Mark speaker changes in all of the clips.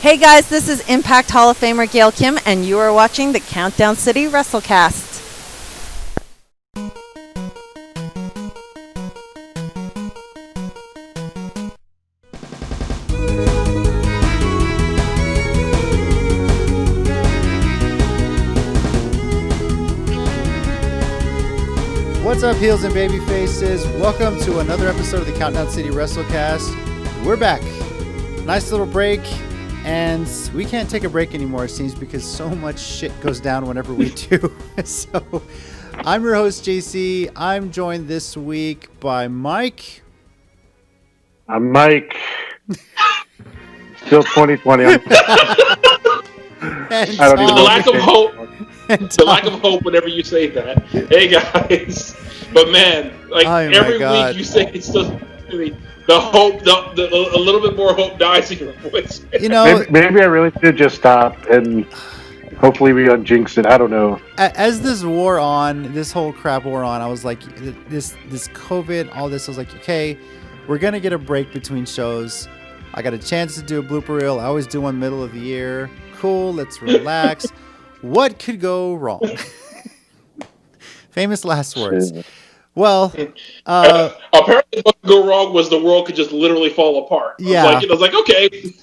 Speaker 1: Hey guys, this is Impact Hall of Famer Gail Kim, and you are watching the Countdown City WrestleCast.
Speaker 2: What's up, heels and baby faces? Welcome to another episode of the Countdown City WrestleCast. We're back. Nice little break. And we can't take a break anymore, it seems, because so much shit goes down whenever we do. So, I'm your host, JC. I'm joined this week by Mike.
Speaker 3: I'm Mike. Still 2020.
Speaker 2: And
Speaker 3: I don't even
Speaker 4: the
Speaker 3: know
Speaker 4: lack of hope.
Speaker 2: And
Speaker 4: The lack of hope whenever you say that. Hey guys, but man, like every week you say it's still the hope. A little bit more hope dies in your voice.
Speaker 2: You know,
Speaker 3: maybe I really should just stop and hopefully we unjinx it. I don't know.
Speaker 2: As this whole crap wore on, I was like, this COVID, all this, I was like, okay, we're gonna get a break between shows. I got a chance to do a blooper reel. I always do one middle of the year. Cool, let's relax. What could go wrong? Famous last words. Well,
Speaker 4: apparently what could go wrong was the world could just literally fall apart.
Speaker 2: Yeah.
Speaker 4: I was like, okay.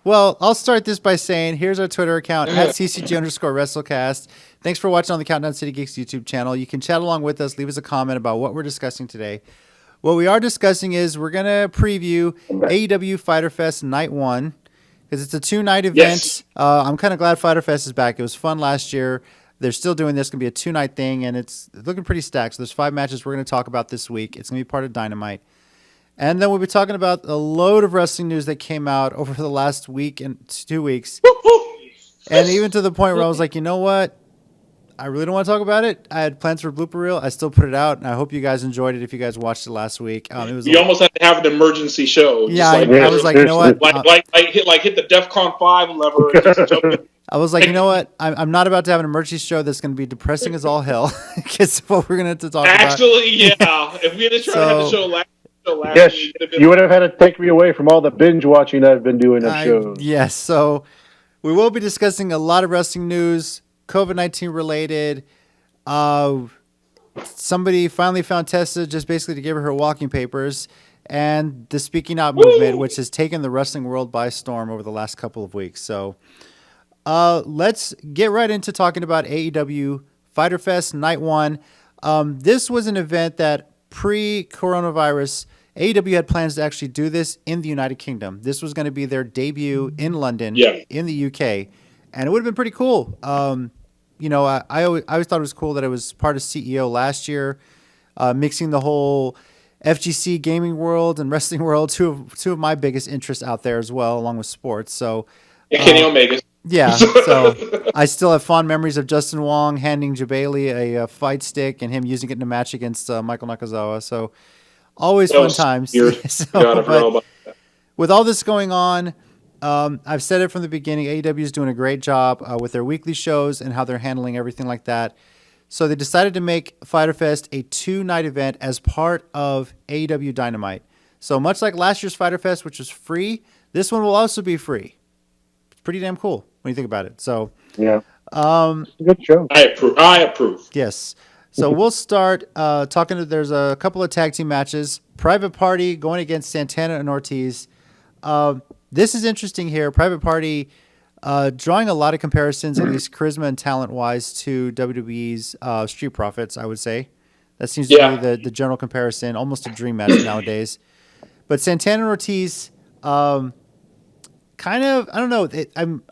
Speaker 2: Well, I'll start this by saying, here's our Twitter account, @CCG_WrestleCast. Thanks for watching on the Countdown City Geeks YouTube channel. You can chat along with us, leave us a comment about what we're discussing today. What we are discussing is we're going to preview AEW Fyter Fest Night 1, because it's a 2-night event.
Speaker 4: Yes.
Speaker 2: I'm kind of glad Fyter Fest is back. It was fun last year. They're still doing this. It's going to be a 2-night thing, and it's looking pretty stacked. So there's 5 matches we're going to talk about this week. It's going to be part of Dynamite. And then we'll be talking about a load of wrestling news that came out over the last week and 2 weeks. And even to the point where I was like, you know what? I really don't want to talk about it. I had plans for a blooper reel. I still put it out, and I hope you guys enjoyed it if you guys watched it last week. It was
Speaker 4: almost had to have an emergency show.
Speaker 2: Yeah, I was like, you know what?
Speaker 4: Hit the DEFCON 5 lever and just jump in.
Speaker 2: I was like, you know what? I'm not about to have an emergency show that's going to be depressing as all hell. Because what we're going to talk about.
Speaker 4: Actually, yeah. If we had tried to have the show last
Speaker 3: yes,
Speaker 4: week,
Speaker 3: you would have had to take me away from all the binge watching I've been doing of shows.
Speaker 2: Yes, so we will be discussing a lot of wrestling news, COVID-19 related. Somebody finally found Tessa just basically to give her walking papers, and the SpeakingOut Movement, which has taken the wrestling world by storm over the last couple of weeks. So let's get right into talking about AEW Fyter Fest Night 1. This was an event that pre-coronavirus, AEW had plans to actually do this in the United Kingdom. This was going to be their debut in London, in the UK, and it would have been pretty cool. You know, I always thought it was cool that it was part of CEO last year, mixing the whole FGC gaming world and wrestling world, two of my biggest interests out there as well, along with sports. So,
Speaker 4: Kenny Omega.
Speaker 2: Yeah, so I still have fond memories of Justin Wong handing Jabali a fight stick and him using it in a match against Michael Nakazawa. So, always fun times. But with all this going on, I've said it from the beginning, AEW is doing a great job with their weekly shows and how they're handling everything like that. So they decided to make Fyter Fest a 2-night event as part of AEW Dynamite. So much like last year's Fyter Fest, which was free, this one will also be free. It's pretty damn cool when you think about it. So
Speaker 3: yeah, good show.
Speaker 4: I approve.
Speaker 2: Yes. So we'll start talking. There's a couple of tag team matches. Private Party going against Santana and Ortiz. This is interesting here. Private Party drawing a lot of comparisons, at least charisma and talent-wise, to WWE's Street Profits, I would say. That seems to be the general comparison, almost a dream match nowadays. But Santana and Ortiz, kind of, I don't know.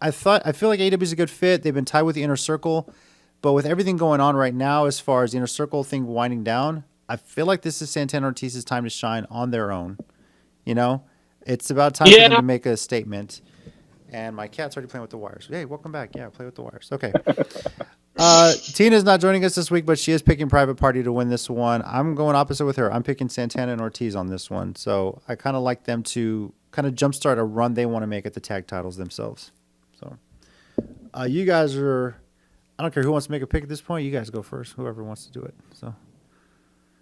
Speaker 2: I feel like AEW is a good fit. They've been tied with the Inner Circle. But with everything going on right now, as far as the Inner Circle thing winding down, I feel like this is Santana and Ortiz's time to shine on their own. You know? It's about time for them to make a statement. And my cat's already playing with the wires. Hey, welcome back. Yeah, play with the wires. Okay. Tina's not joining us this week, but she is picking Private Party to win this one. I'm going opposite with her. I'm picking Santana and Ortiz on this one. So I kind of like them to kind of jumpstart a run they want to make at the tag titles themselves. So you guys are, I don't care who wants to make a pick at this point. You guys go first, whoever wants to do it. So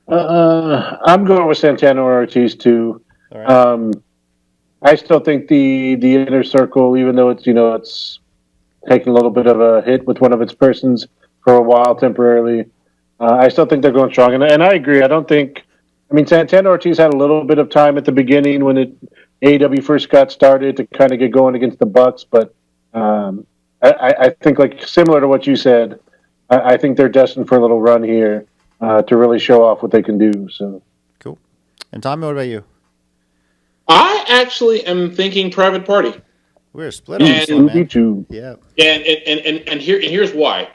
Speaker 3: I'm going with Santana or Ortiz too.
Speaker 2: All right.
Speaker 3: I still think the inner circle, even though it's taking a little bit of a hit with one of its persons for a while temporarily, I still think they're going strong. And I agree. I don't think. I mean, Santana Ortiz had a little bit of time at the beginning when AEW first got started to kind of get going against the Bucks, but I think, like, similar to what you said, I think they're destined for a little run here to really show off what they can do. So
Speaker 2: cool. And Tommy, what about you?
Speaker 4: I actually am thinking Private Party.
Speaker 2: We're split on this one, man.
Speaker 3: Me too.
Speaker 2: Yeah.
Speaker 4: And here's why.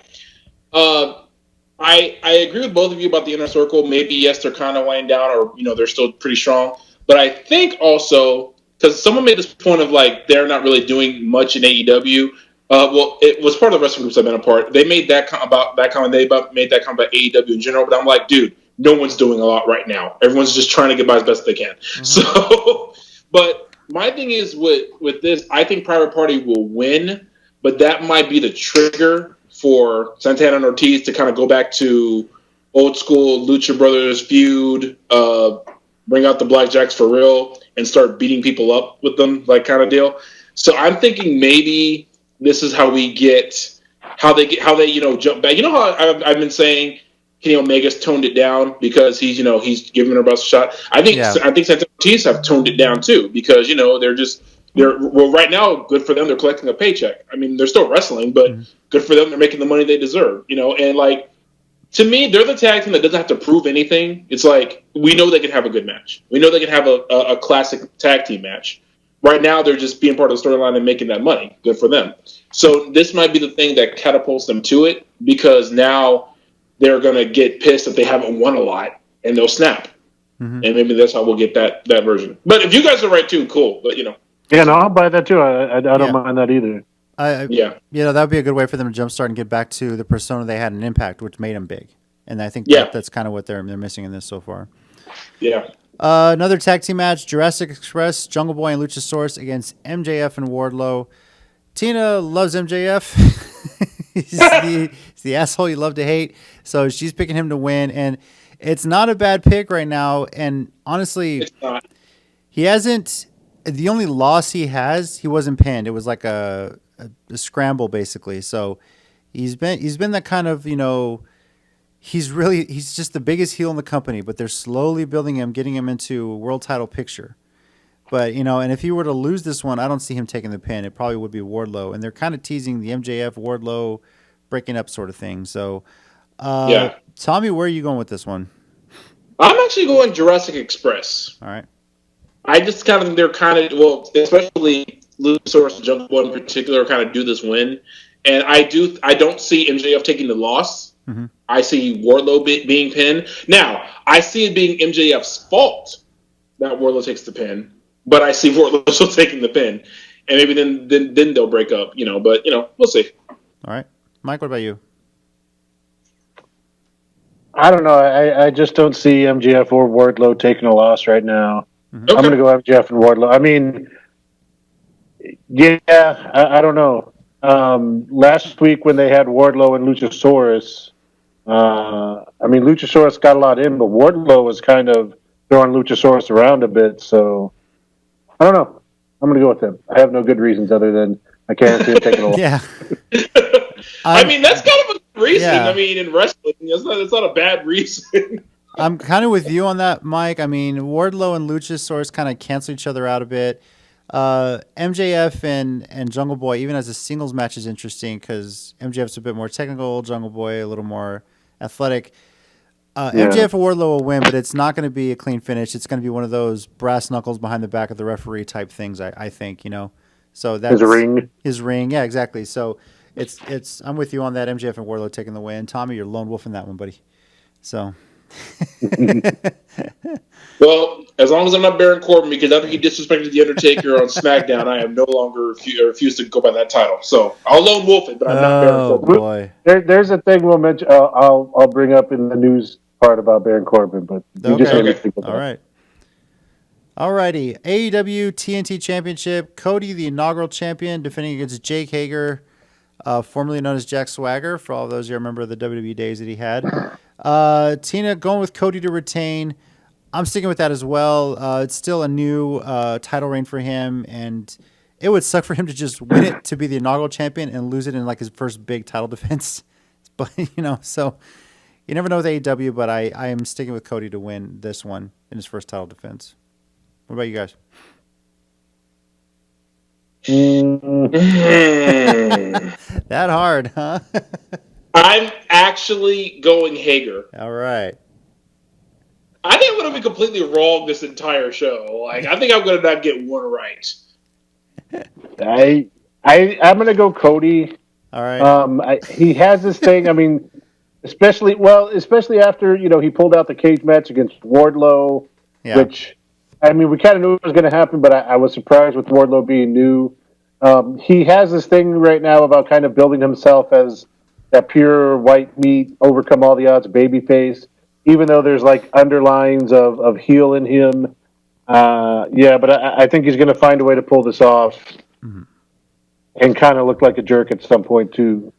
Speaker 4: I agree with both of you about the inner circle. Maybe yes, they're kind of winding down, or they're still pretty strong. But I think also because someone made this point of like they're not really doing much in AEW. Well, it was part of the wrestling groups I've been a part. They made that about that comment. They made that comment about AEW in general. But I'm like, dude, no one's doing a lot right now. Everyone's just trying to get by as best they can. Mm-hmm. So, but my thing is with this, I think Private Party will win, but that might be the trigger for Santana and Ortiz to kind of go back to old school Lucha Brothers feud, bring out the Blackjacks for real, and start beating people up with them, like kind of deal. So I'm thinking maybe this is how we get how they jump back. You know how I've been saying Kenny Omega's toned it down because he's giving her best shot. I think Santana Ortiz have toned it down too because they're right now, good for them. They're collecting a paycheck. I mean, they're still wrestling, but good for them. They're making the money they deserve, and like, to me, they're the tag team that doesn't have to prove anything. It's like, we know they can have a good match. We know they can have a classic tag team match. Right now, they're just being part of the storyline and making that money. Good for them. So this might be the thing that catapults them to it because now they're going to get pissed if they haven't won a lot and they'll snap. Mm-hmm. And maybe that's how we'll get that version. But if you guys are right too, cool. But
Speaker 3: Yeah, no, I'll buy that too. I don't mind that either.
Speaker 2: That would be a good way for them to jumpstart and get back to the persona they had in Impact, which made them big. And I think that's kind of what they're missing in this so far.
Speaker 4: Yeah.
Speaker 2: Another tag team match: Jurassic Express, Jungle Boy, and Luchasaurus against MJF and Wardlow. Tina loves MJF. he's the asshole you love to hate. So she's picking him to win, and it's not a bad pick right now. And honestly,
Speaker 4: it's not.
Speaker 2: He hasn't. The only loss he wasn't pinned. It was like a scramble basically. So he's been that kind of, he's just the biggest heel in the company, but they're slowly building him, getting him into a world title picture. But, and if he were to lose this one, I don't see him taking the pin. It probably would be Wardlow. And they're kind of teasing the MJF Wardlow breaking up sort of thing. So, Tommy, where are you going with this one?
Speaker 4: I'm actually going Jurassic Express.
Speaker 2: All right.
Speaker 4: I just kind of think they're kind of, well, especially Luchasaurus and Jungle Boy in particular, kind of do this win. And I don't see MJF taking the loss. Mm-hmm. I see Wardlow being pinned. Now, I see it being MJF's fault that Wardlow takes the pin, but I see Wardlow still taking the pin. And maybe then they'll break up, but, we'll see.
Speaker 2: All right. Mike, what about you?
Speaker 3: I don't know. I just don't see MJF or Wardlow taking a loss right now. Mm-hmm. Okay. I'm going to go MJF and Wardlow. I mean, I don't know. Last week when they had Wardlow and Luchasaurus, Luchasaurus got a lot in, but Wardlow was kind of throwing Luchasaurus around a bit. So I don't know. I'm going to go with him. I have no good reasons other than I can't see him taking a loss.
Speaker 2: Yeah.
Speaker 4: I mean, that's kind of a reason. Yeah. I mean, in wrestling, it's not a bad reason.
Speaker 2: I'm kind of with you on that, Mike. I mean, Wardlow and Luchasaurus kind of cancel each other out a bit. MJF and Jungle Boy, even as a singles match, is interesting because MJF's a bit more technical, Jungle Boy a little more athletic. MJF and Wardlow will win, but it's not going to be a clean finish. It's going to be one of those brass knuckles behind the back of the referee type things, I think, So that's his ring. Yeah, exactly. So it's I'm with you on that. MJF and Wardlow taking the win. Tommy, you're lone wolf in that one, buddy. So.
Speaker 4: Well, as long as I'm not Baron Corbin, because after he disrespected The Undertaker on SmackDown, I am no longer refuse to go by that title. So I'll lone wolf it, but I'm not Baron Corbin.
Speaker 2: Boy.
Speaker 3: There's a thing we'll mention. I'll bring up in the news part about Baron Corbin, but
Speaker 2: All right. Alrighty, AEW TNT Championship. Cody, the inaugural champion, defending against Jake Hager, formerly known as Jack Swagger, for all those who remember the WWE days that he had. Tina going with Cody to retain. I'm sticking with that as well. It's still a new title reign for him, and it would suck for him to just win it to be the inaugural champion and lose it in like his first big title defense. But so you never know with AEW. But I am sticking with Cody to win this one in his first title defense. What about you guys? That hard, huh?
Speaker 4: I'm actually going Hager.
Speaker 2: All right.
Speaker 4: I think I'm going to be completely wrong this entire show. Like, I think I'm going to not get one right.
Speaker 3: I'm going to go Cody.
Speaker 2: All right.
Speaker 3: He has this thing. I mean, especially after he pulled out the cage match against Wardlow, which I mean we kind of knew it was going to happen, but I was surprised with Wardlow being new. He has this thing right now about kind of building himself as that pure white meat, overcome all the odds babyface, even though there's like underlines of heel in him. But I think he's going to find a way to pull this off and kind of look like a jerk at some point to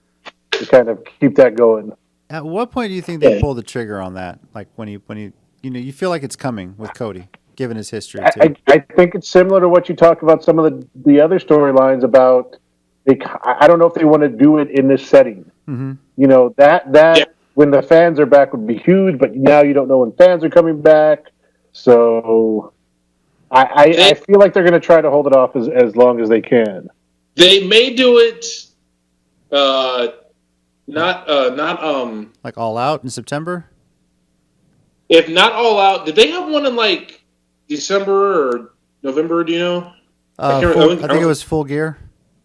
Speaker 3: kind of keep that going.
Speaker 2: At what point do you think they pull the trigger on that? Like when you feel like it's coming with Cody, given his history too.
Speaker 3: I think it's similar to what you talk about some of the other storylines about. I don't know if they want to do it in this setting. Mm-hmm. That when the fans are back would be huge, but now you don't know when fans are coming back. So I feel like they're going to try to hold it off as long as they can.
Speaker 4: They may do it. Not
Speaker 2: like All Out in September.
Speaker 4: If not All Out, did they have one in like December or November? Do you know?
Speaker 2: I think it was Full Gear.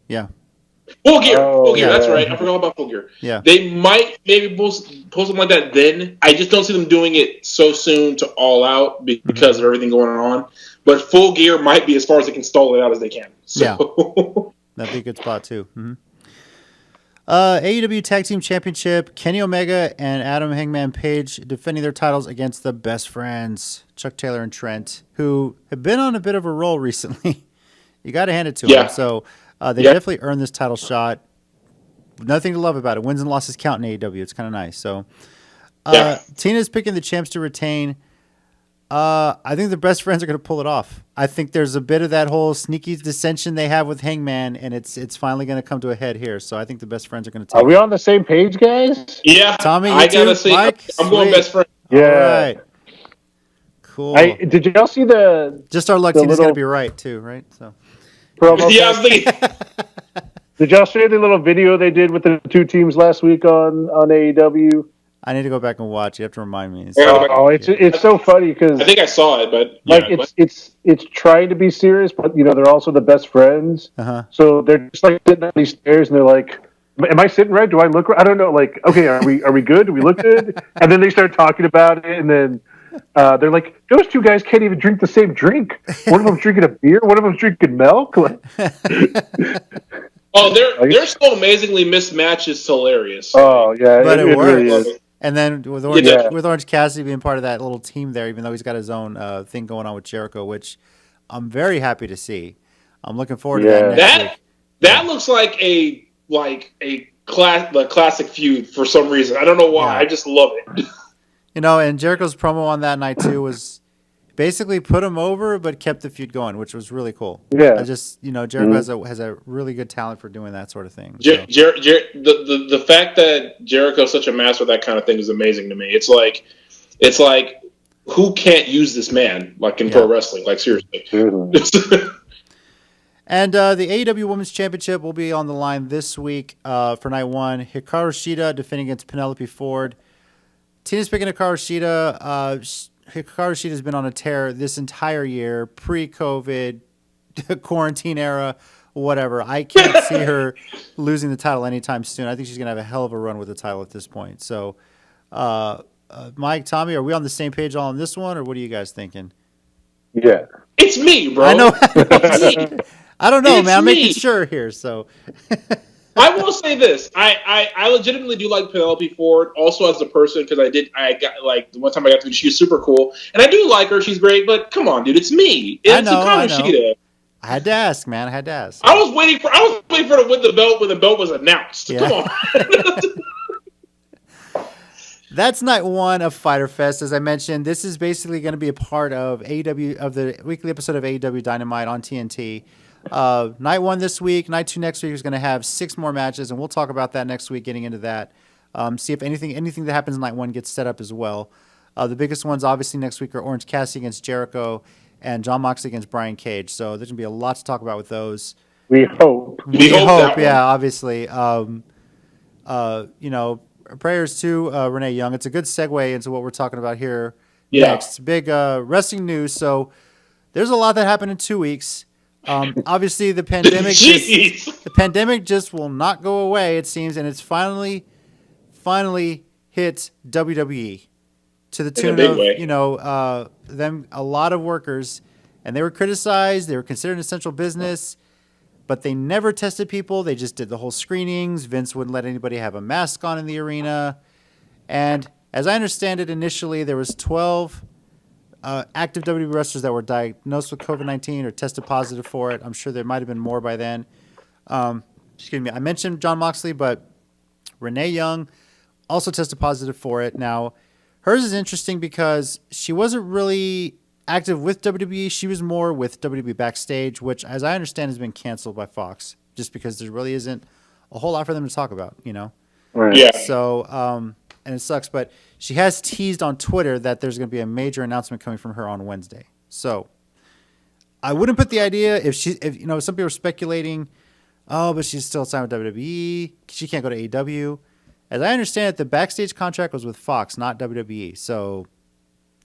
Speaker 2: Yeah.
Speaker 4: Full Gear. That's right. I forgot about Full Gear.
Speaker 2: Yeah.
Speaker 4: They might maybe pull something like that then. I just don't see them doing it so soon to All Out because of everything going on. But Full Gear might be as far as they can stall it out as they can. So.
Speaker 2: Yeah. That'd be a good spot too. Mm-hmm. AEW Tag Team Championship, Kenny Omega and Adam Hangman Page defending their titles against the best friends, Chuck Taylor and Trent, who have been on a bit of a roll recently. You got to hand it to them. So they definitely earned this title shot. Nothing to love about it. Wins and losses count in AEW. It's kind of nice. So Tina's picking the champs to retain. I think the best friends are going to pull it off. I think there's a bit of that whole sneaky dissension they have with Hangman, and it's finally going to come to a head here. So I think the best friends are going to take it.
Speaker 3: Are we on the same page, guys?
Speaker 4: Yeah.
Speaker 2: Tommy,
Speaker 4: I got to see.
Speaker 2: Mike?
Speaker 4: I'm going best friend.
Speaker 3: Yeah.
Speaker 2: All right. Cool.
Speaker 3: Did y'all see
Speaker 2: Just our luck Tina's going to be right, too, right? So.
Speaker 3: Promo
Speaker 4: I was thinking.
Speaker 3: Did y'all see the little video they did with the two teams last week on AEW?
Speaker 2: I need to go back and watch. You have to remind me.
Speaker 3: It's so funny because
Speaker 4: I think I saw it, but
Speaker 3: it's trying to be serious, but they're also the best friends.
Speaker 2: Uh-huh.
Speaker 3: So they're just like sitting on these stairs, and they're like, "Am I sitting right? Do I look right? I don't know. Like, okay, are we good? Do we look good?" And then they start talking about it, and then they're like, "Those two guys can't even drink the same drink. One of them's drinking a beer, one of them's drinking milk."
Speaker 4: Oh, they're so amazingly mismatched. It's hilarious.
Speaker 3: Oh yeah,
Speaker 2: but it works.
Speaker 3: Really is.
Speaker 2: And then with Orange Cassidy being part of that little team there, even though he's got his own thing going on with Jericho, which I'm very happy to see. I'm looking forward to that next week.
Speaker 4: That looks like a classic feud for some reason. I don't know why. I just love it.
Speaker 2: And Jericho's promo on that night too was basically put him over, but kept the feud going, which was really cool.
Speaker 3: Yeah,
Speaker 2: Jericho has a really good talent for doing that sort of thing.
Speaker 4: The fact that Jericho's such a master of that kind of thing is amazing to me. It's like who can't use this man like in pro wrestling? Like seriously.
Speaker 2: And the AEW Women's Championship will be on the line this week for night one. Hikaru Shida defending against Penelope Ford. Tina's picking Hikaru Shida. Hikaru Shida has been on a tear this entire year, pre-COVID, quarantine era, whatever. I can't see her losing the title anytime soon. I think she's going to have a hell of a run with the title at this point. So, Mike, Tommy, are we on the same page all on this one, or what are you guys thinking?
Speaker 3: Yeah.
Speaker 4: It's me, bro.
Speaker 2: I know. I don't know, man. I'm making sure here, so...
Speaker 4: I will say this: I legitimately do like Penelope Ford, also as a person, because I got like the one time I got to meet, she's super cool, and I do like her. She's great, but come on, dude, it's me. It's Hikaru Shida.
Speaker 2: I had to ask, man. I had to ask.
Speaker 4: I was waiting for her to win the belt when the belt was announced.
Speaker 2: Yeah.
Speaker 4: Come on.
Speaker 2: That's night one of Fyter Fest. As I mentioned, this is basically going to be a part of AEW, of the weekly episode of AEW Dynamite on TNT. Night one this week, night two next week is going to have 6 more matches, and we'll talk about that next week, getting into that. See if anything that happens in night one gets set up as well. The biggest ones, obviously, next week are Orange Cassidy against Jericho and Jon Moxley against Brian Cage. So there's going to be a lot to talk about with those.
Speaker 3: We hope.
Speaker 4: We hope
Speaker 2: Yeah, obviously. Prayers to Renee Young. It's a good segue into what we're talking about here next. Big wrestling news. So there's a lot that happened in 2 weeks. Obviously, the pandemic just will not go away, it seems, and it's finally hit WWE to the tune of them, a lot of workers, and they were criticized. They were considered essential business, but they never tested people. They just did the whole screenings. Vince wouldn't let anybody have a mask on in the arena. And as I understand it, initially there was 12 active WWE wrestlers that were diagnosed with COVID-19 or tested positive for it. I'm sure there might have been more by then. Excuse me. I mentioned Jon Moxley, but Renee Young also tested positive for it. Now, hers is interesting because she wasn't really active with WWE. She was more with WWE Backstage, which, as I understand, has been canceled by Fox just because there really isn't a whole lot for them to talk about,
Speaker 3: Right.
Speaker 4: Yeah.
Speaker 2: So, and it sucks, but she has teased on Twitter that there's going to be a major announcement coming from her on Wednesday. So, I wouldn't put the idea if some people are speculating, but she's still signed with WWE. She can't go to AEW. As I understand it, the Backstage contract was with Fox, not WWE. So,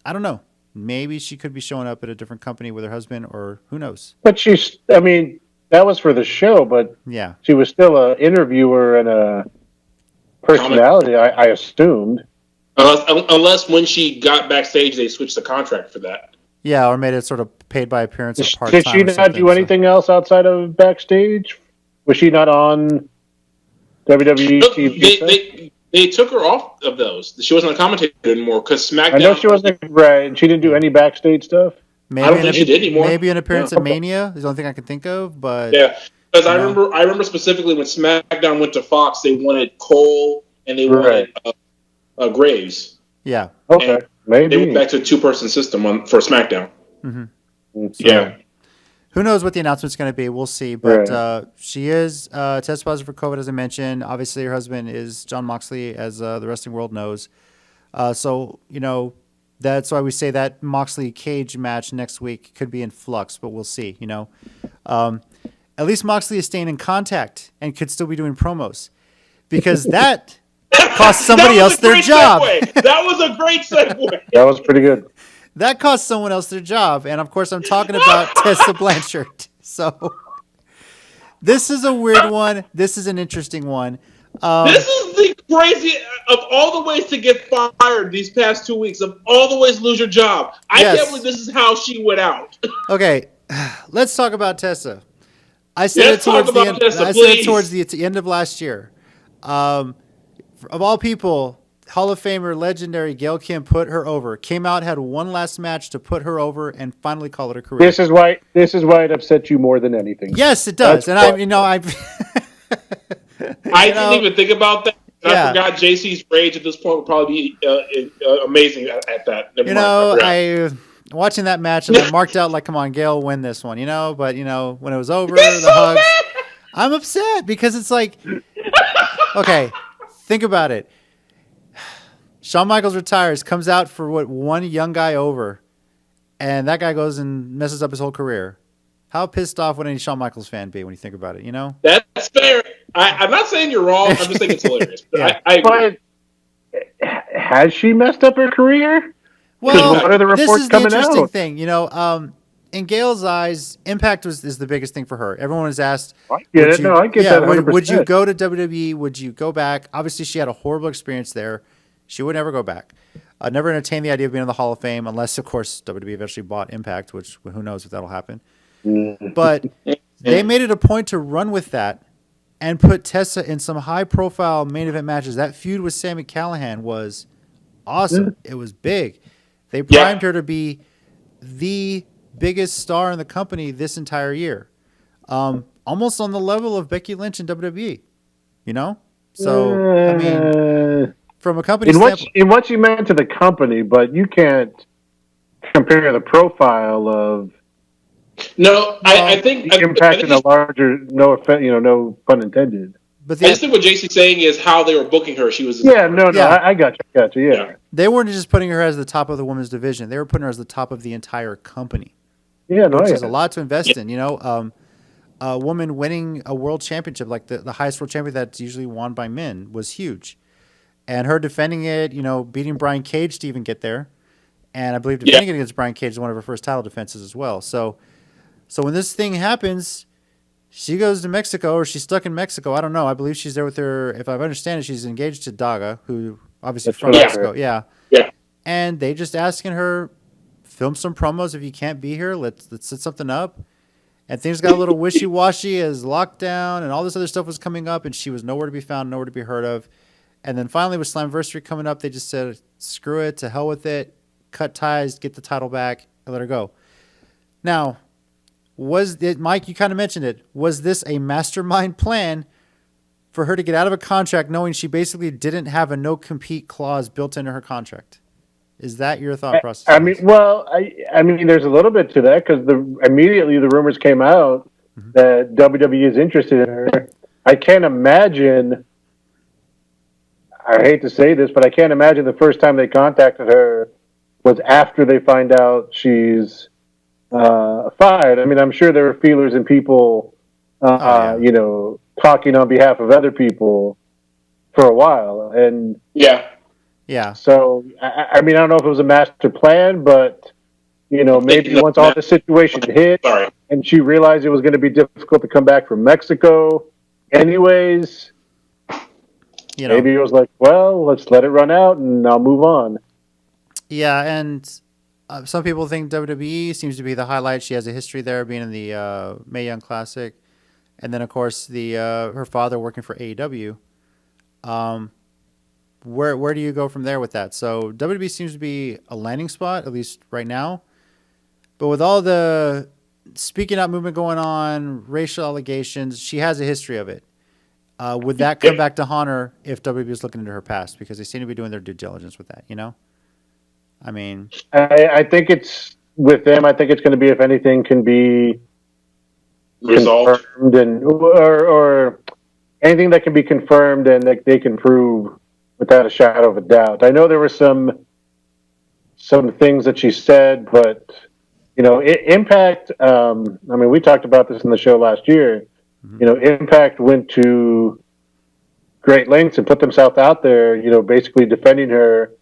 Speaker 2: I don't know. Maybe she could be showing up at a different company with her husband, or who knows.
Speaker 3: But that was for the show, but
Speaker 2: Yeah.
Speaker 3: she was still an interviewer and a personality, I assumed.
Speaker 4: Unless when she got backstage, they switched the contract for that.
Speaker 2: Yeah, or made it sort of paid by appearance or part-time.
Speaker 3: Did she not do anything else outside of Backstage? Was she not on WWE TV?
Speaker 4: They took her off of those. She wasn't a commentator anymore because SmackDown.
Speaker 3: I know she wasn't, right, and she didn't do any Backstage stuff.
Speaker 2: Maybe
Speaker 4: I don't think she did anymore.
Speaker 2: Maybe an appearance at Mania is the only thing I can think of, but
Speaker 4: yeah, because I remember specifically when SmackDown went to Fox, they wanted Cole and they wanted Graves.
Speaker 2: Yeah.
Speaker 3: Okay.
Speaker 4: And
Speaker 3: maybe
Speaker 4: they went back to a 2-person system for SmackDown.
Speaker 2: Mm-hmm.
Speaker 3: So,
Speaker 4: Yeah.
Speaker 2: Who knows what the announcement's going to be? We'll see. But she is tested positive for COVID, as I mentioned. Obviously, her husband is Jon Moxley, as the wrestling world knows. So, that's why we say that Moxley Cage match next week could be in flux, but we'll see, At least Moxley is staying in contact and could still be doing promos, because that cost somebody else their job.
Speaker 4: That was a great segue.
Speaker 3: that was pretty good.
Speaker 2: That cost someone else their job. And, of course, I'm talking about Tessa Blanchard. So this is a weird one. This is an interesting one.
Speaker 4: This is the crazy of all the ways to get fired these past 2 weeks, of all the ways to lose your job. I can't believe this is how she went out.
Speaker 2: Okay, let's talk about Tessa. I said it towards the end of last year. Of all people, Hall of Famer, legendary Gail Kim put her over. Came out, had one last match to put her over, and finally call it a career.
Speaker 3: This is why it upset you more than anything.
Speaker 2: Yes, it does. I
Speaker 4: didn't even think about that. I forgot JC's rage at this point would probably be amazing at that.
Speaker 2: I watching that match and I marked out like, come on, Gail, win this one, But when it was over, the hugs. I'm upset because it's like, okay, think about it. Shawn Michaels retires, comes out for one young guy over, and that guy goes and messes up his whole career. How pissed off would any Shawn Michaels fan be when you think about it,
Speaker 4: That's fair. I'm not saying you're wrong. I'm just saying it's hilarious.
Speaker 2: Yeah.
Speaker 4: I agree.
Speaker 3: But has she messed up her career?
Speaker 2: Well,
Speaker 3: what are the reports
Speaker 2: this is the
Speaker 3: coming
Speaker 2: interesting
Speaker 3: out?
Speaker 2: thing. In Gail's eyes, Impact is the biggest thing for her. Everyone was asked,
Speaker 3: I get it. I get that 100%.
Speaker 2: Would you go to WWE? Would you go back? Obviously, she had a horrible experience there. She would never go back. Never entertained the idea of being in the Hall of Fame, unless, of course, WWE eventually bought Impact, which who knows if that'll happen. But they made it a point to run with that and put Tessa in some high-profile main event matches. That feud with Sami Callihan was awesome. It was big. They primed her to be the biggest star in the company this entire year. Almost on the level of Becky Lynch in WWE, So, from a company
Speaker 3: in
Speaker 2: standpoint.
Speaker 3: what she meant to the company, but you can't compare the profile of
Speaker 4: No, I think
Speaker 3: the impact in a
Speaker 4: just,
Speaker 3: larger, no pun intended.
Speaker 2: But
Speaker 4: I just think what JC's saying is how they were booking her. She was
Speaker 3: Yeah, no,
Speaker 2: Yeah.
Speaker 3: I got you. Yeah.
Speaker 2: they weren't just putting her as the top of the women's division; they were putting her as the top of the entire company,
Speaker 3: Yeah, no,
Speaker 2: which
Speaker 3: yeah.
Speaker 2: is a lot to invest in. A woman winning a world championship, like the highest world champion that's usually won by men, was huge, and her defending it, beating Brian Cage to even get there, and I believe defending it against Brian Cage is one of her first title defenses as well. So when this thing happens, she goes to Mexico, or she's stuck in Mexico. I don't know. I believe she's there with her. If I understand it, she's engaged to Daga, who obviously
Speaker 3: That's
Speaker 2: from
Speaker 3: right.
Speaker 2: Mexico. Yeah.
Speaker 4: Yeah.
Speaker 2: And they just asking her, film some promos if you can't be here. Let's set something up. And things got a little wishy washy as lockdown and all this other stuff was coming up, and she was nowhere to be found, nowhere to be heard of. And then finally, with Slamversary coming up, they just said, "Screw it, to hell with it, cut ties, get the title back, and let her go." Now, was it, Mike? You kind of mentioned it. Was this a mastermind plan for her to get out of a contract, knowing she basically didn't have a no-compete clause built into her contract? Is that your thought process?
Speaker 3: I mean, there's a little bit to that because immediately the rumors came out that WWE is interested in her. I can't imagine. I hate to say this, but I can't imagine the first time they contacted her was after they find out she's fired. I mean, I'm sure there were feelers and people, talking on behalf of other people for a while, and
Speaker 2: Yeah.
Speaker 3: So, I mean, I don't know if it was a master plan, but, maybe once all the situation hit and she realized it was going to be difficult to come back from Mexico anyways, maybe it was like, well, let's let it run out and I'll move on.
Speaker 2: Yeah, and some people think WWE seems to be the highlight. She has a history there, being in the Mae Young Classic. And then, of course, her father working for AEW. Where do you go from there with that? So WWE seems to be a landing spot, at least right now. But with all the speaking out movement going on, racial allegations, she has a history of it. Would that come back to haunt her if WWE is looking into her past? Because they seem to be doing their due diligence with that, I mean...
Speaker 3: I think it's, with them, I think it's going to be, if anything, can be
Speaker 4: resolved.
Speaker 3: Confirmed or anything that can be confirmed and that they can prove without a shadow of a doubt. I know there were some things that she said, but Impact. I mean, we talked about this in the show last year. Impact went to great lengths and put themselves out there. Basically defending her.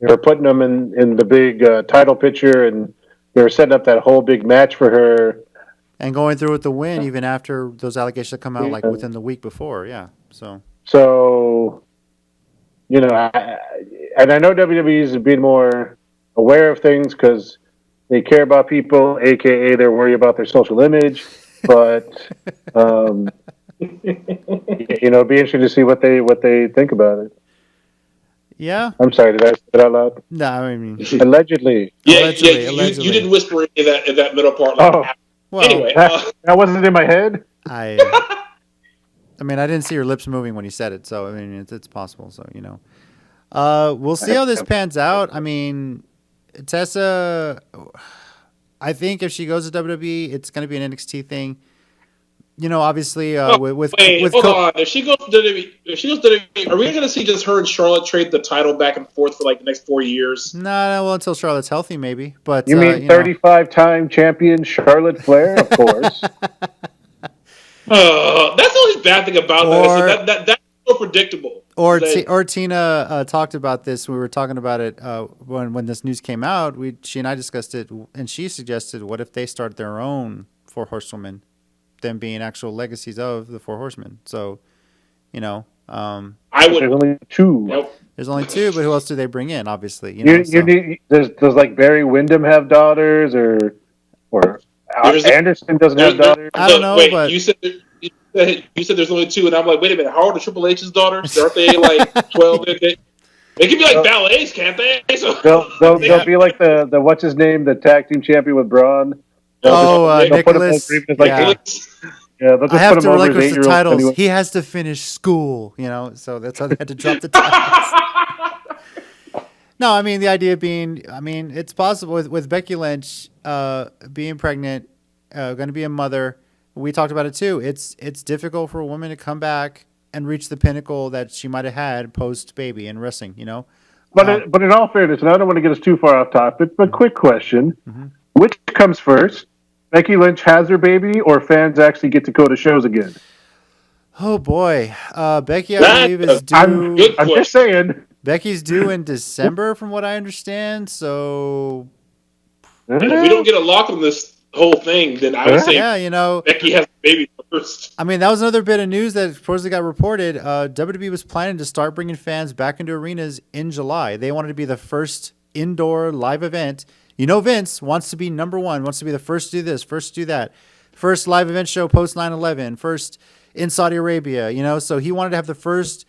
Speaker 3: They were putting them in the big title picture, and they were setting up that whole big match for her.
Speaker 2: And going through with the win, even after those allegations come out, like within the week before. Yeah.
Speaker 3: So. And I know WWE is being more aware of things because they care about people, aka they're worried about their social image. But it'd be interesting to see what they think about it.
Speaker 2: Yeah.
Speaker 3: I'm sorry, did I say it out loud?
Speaker 2: No, I mean
Speaker 3: allegedly.
Speaker 2: Allegedly.
Speaker 4: You didn't whisper in that middle part.
Speaker 2: Well,
Speaker 4: anyway,
Speaker 3: that wasn't in my head.
Speaker 2: I mean, I didn't see your lips moving when you said it, so I mean, it's possible. So we'll see how this pans out. I mean, Tessa, I think if she goes to WWE, it's going to be an NXT thing. Obviously, with
Speaker 4: hold on. If she goes to WWE, are we going to see just her and Charlotte trade the title back and forth for like the next 4 years?
Speaker 2: No, well, until Charlotte's healthy, maybe. But
Speaker 3: you mean 35-time champion Charlotte Flair, of course.
Speaker 4: That's the only bad thing about that's so predictable.
Speaker 2: Or Tina talked about this. We were talking about it when this news came out. She and I discussed it, and she suggested, what if they start their own Four Horsewomen, them being actual legacies of the Four Horsemen? So,
Speaker 4: I would.
Speaker 3: There's only two.
Speaker 4: Nope.
Speaker 2: There's only two, but who else do they bring in? Obviously,
Speaker 3: does like Barry Windham have daughters, or Anderson doesn't have daughters?
Speaker 2: I don't know.
Speaker 4: Wait,
Speaker 2: but
Speaker 4: you said there's only two, and I'm like, wait a minute, how old are Triple H's daughters? Aren't they like 12? They can be like ballets, can't they? So
Speaker 3: they'll be like the what's his name, the tag team champion with Braun.
Speaker 2: Nicholas.
Speaker 3: I
Speaker 2: have to relinquish the titles. He has to finish school, so that's how they had to drop the titles. No, I mean the idea being, I mean it's possible with Becky Lynch being pregnant, going to be a mother. We talked about it too. It's difficult for a woman to come back and reach the pinnacle that she might have had post baby in wrestling. You know.
Speaker 3: But in all fairness, and I don't want to get us too far off topic, but quick question: which comes first? Becky Lynch has her baby, or fans actually get to go to shows again?
Speaker 2: Oh boy, Becky, I believe is due.
Speaker 3: I'm just saying.
Speaker 2: Becky's due in December, from what I understand. So,
Speaker 4: and if we don't get a lock on this whole thing, then I would say,
Speaker 2: yeah, you know,
Speaker 4: Becky has the baby first.
Speaker 2: I mean, that was another bit of news that supposedly got reported. WWE was planning to start bringing fans back into arenas in July. They wanted to be the first indoor live event. You know, Vince wants to be number one, wants to be the first to do this, first to do that, first live event show post 9/11, first in Saudi Arabia. You know, so he wanted to have the first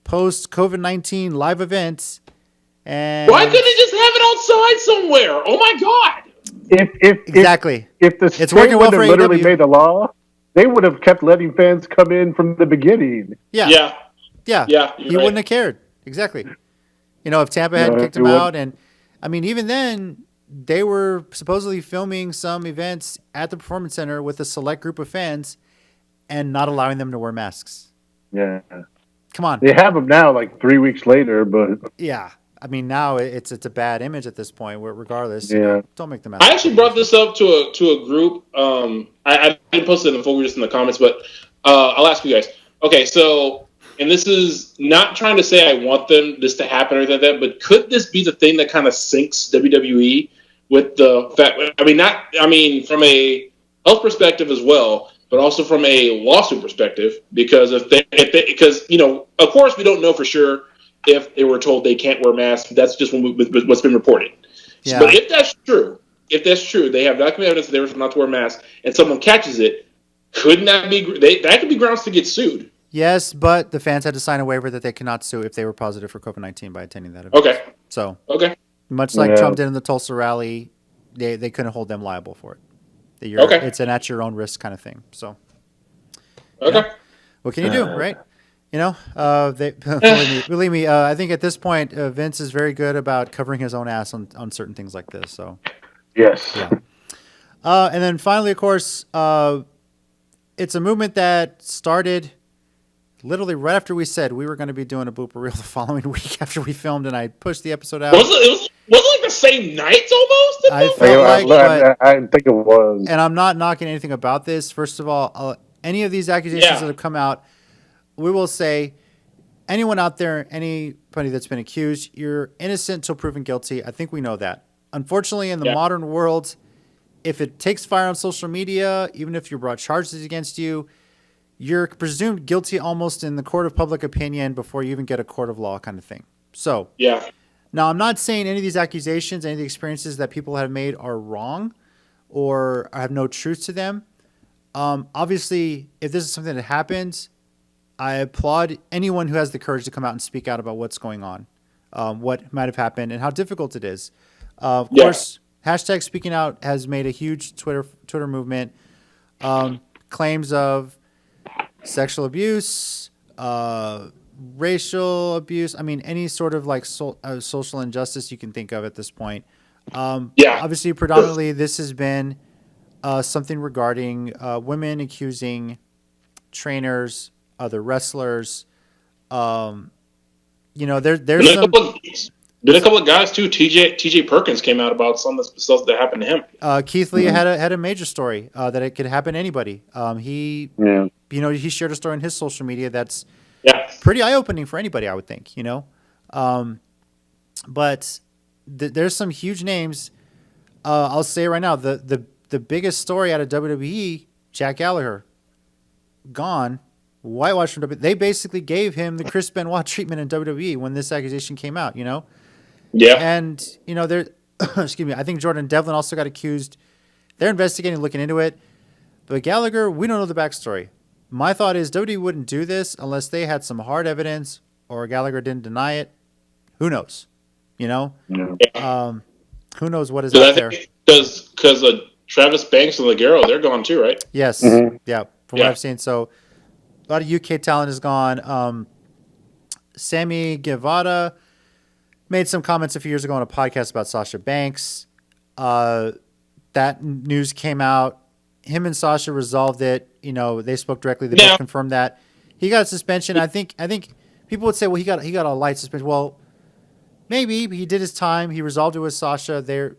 Speaker 2: post COVID-19 live events. And
Speaker 4: why couldn't he just have it outside somewhere? Oh my God!
Speaker 2: Exactly.
Speaker 3: If the
Speaker 2: it's
Speaker 3: state
Speaker 2: working well
Speaker 3: would
Speaker 2: for
Speaker 3: have literally
Speaker 2: AEW.
Speaker 3: made the law, they would have kept letting fans come in from the beginning.
Speaker 2: Yeah. He
Speaker 4: right.
Speaker 2: wouldn't have cared. Exactly. You know, if Tampa hadn't kicked him out, and I mean, even then, they were supposedly filming some events at the Performance Center with a select group of fans, and not allowing them to wear masks.
Speaker 3: Yeah.
Speaker 2: Come on.
Speaker 3: They have them now, like 3 weeks later, but
Speaker 2: yeah, I mean, now it's a bad image at this point. Regardless,
Speaker 3: yeah,
Speaker 2: don't make the mask.
Speaker 4: I actually brought this up to a group. I didn't post it in the full, just in the comments, but I'll ask you guys. Okay, so, and this is not trying to say I want this to happen or anything like that, but could this be the thing that kind of sinks WWE with the fact? I mean, from a health perspective as well, but also from a lawsuit perspective, because because you know, of course, we don't know for sure if they were told they can't wear masks. That's just what's been reported.
Speaker 2: Yeah.
Speaker 4: But if that's true, they have documented evidence that they were not to wear masks, and someone catches it, couldn't that be that could be grounds to get sued?
Speaker 2: Yes, but the fans had to sign a waiver that they cannot sue if they were positive for COVID-19 by attending that event.
Speaker 4: Okay.
Speaker 2: So
Speaker 4: okay,
Speaker 2: much like Trump did in the Tulsa rally, they couldn't hold them liable for it. It's an at your own risk kind of thing. So,
Speaker 4: okay,
Speaker 2: you know, what can you do, right? You know, believe me. I think at this point, Vince is very good about covering his own ass on certain things like this. So,
Speaker 3: yes.
Speaker 2: Yeah. And then finally, of course, it's a movement that started literally right after we said we were going to be doing a blooper reel the following week after we filmed, and I pushed the episode out.
Speaker 4: Was it like the same night almost?
Speaker 2: I felt like,
Speaker 3: I think it was.
Speaker 2: And I'm not knocking anything about this. First of all, any of these accusations that have come out, we will say, anyone out there, anybody that's been accused, you're innocent until proven guilty. I think we know that. Unfortunately, in the modern world, if it takes fire on social media, even if you brought charges against you, you're presumed guilty almost in the court of public opinion before you even get a court of law kind of thing. So, now I'm not saying any of these accusations, any of the experiences that people have made are wrong or have no truth to them. Obviously, if this is something that happens, I applaud anyone who has the courage to come out and speak out about what's going on, what might have happened, and how difficult it is. Of course, hashtag Speaking Out has made a huge Twitter movement. Claims of sexual abuse, racial abuse. I mean, any sort of like social injustice you can think of at this point. Obviously, predominantly, this has been something regarding women accusing trainers, other wrestlers. You know, there's some.
Speaker 4: Been a couple of guys too. TJ Perkins came out about some of the stuff that happened to him.
Speaker 2: Keith Lee had a major story that it could happen to anybody. He shared a story on his social media that's pretty eye opening for anybody, I would think. You know, but there's some huge names. I'll say right now, the biggest story out of WWE, Jack Gallagher, gone. Whitewashed from WWE. They basically gave him the Chris Benoit treatment in WWE when this accusation came out, you know?
Speaker 4: Yeah.
Speaker 2: And, you know, excuse me, I think Jordan Devlin also got accused. They're investigating, looking into it. But Gallagher, we don't know the backstory. My thought is WWE wouldn't do this unless they had some hard evidence or Gallagher didn't deny it. Who knows? You know?
Speaker 3: Yeah.
Speaker 2: Who knows what is out there?
Speaker 4: Because Travis Banks and Ligero, they're gone too, right?
Speaker 2: Yes.
Speaker 3: Mm-hmm.
Speaker 2: Yeah. From what I've seen. So, a lot of UK talent is gone. Sammy Guevara made some comments a few years ago on a podcast about Sasha Banks. That news came out. Him and Sasha resolved it. You know, they spoke directly. They both confirmed that he got a suspension. I think people would say, well, he got a light suspension. Well, maybe he did his time. He resolved it with Sasha. They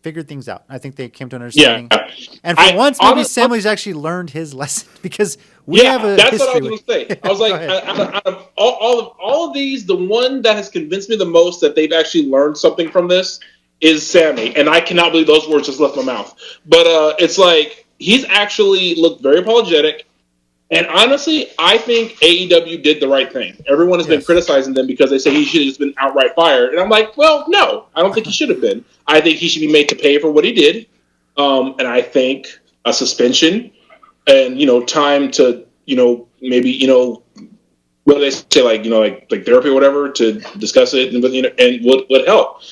Speaker 2: figured things out. I think they came to an understanding. Yeah. And for once, maybe Sammy's actually learned his lesson because we have a
Speaker 4: that's
Speaker 2: history.
Speaker 4: What I was going to say. I was like, out of all of these, the one that has convinced me the most that they've actually learned something from this is Sammy. And I cannot believe those words just left my mouth. But it's like, he's actually looked very apologetic. And honestly, I think AEW did the right thing. Everyone has been criticizing them because they say he should have just been outright fired. And I'm like, well, no, I don't think he should have been. I think he should be made to pay for what he did. And I think a suspension and, time to, maybe, what do they say, like therapy or whatever to discuss it and would help.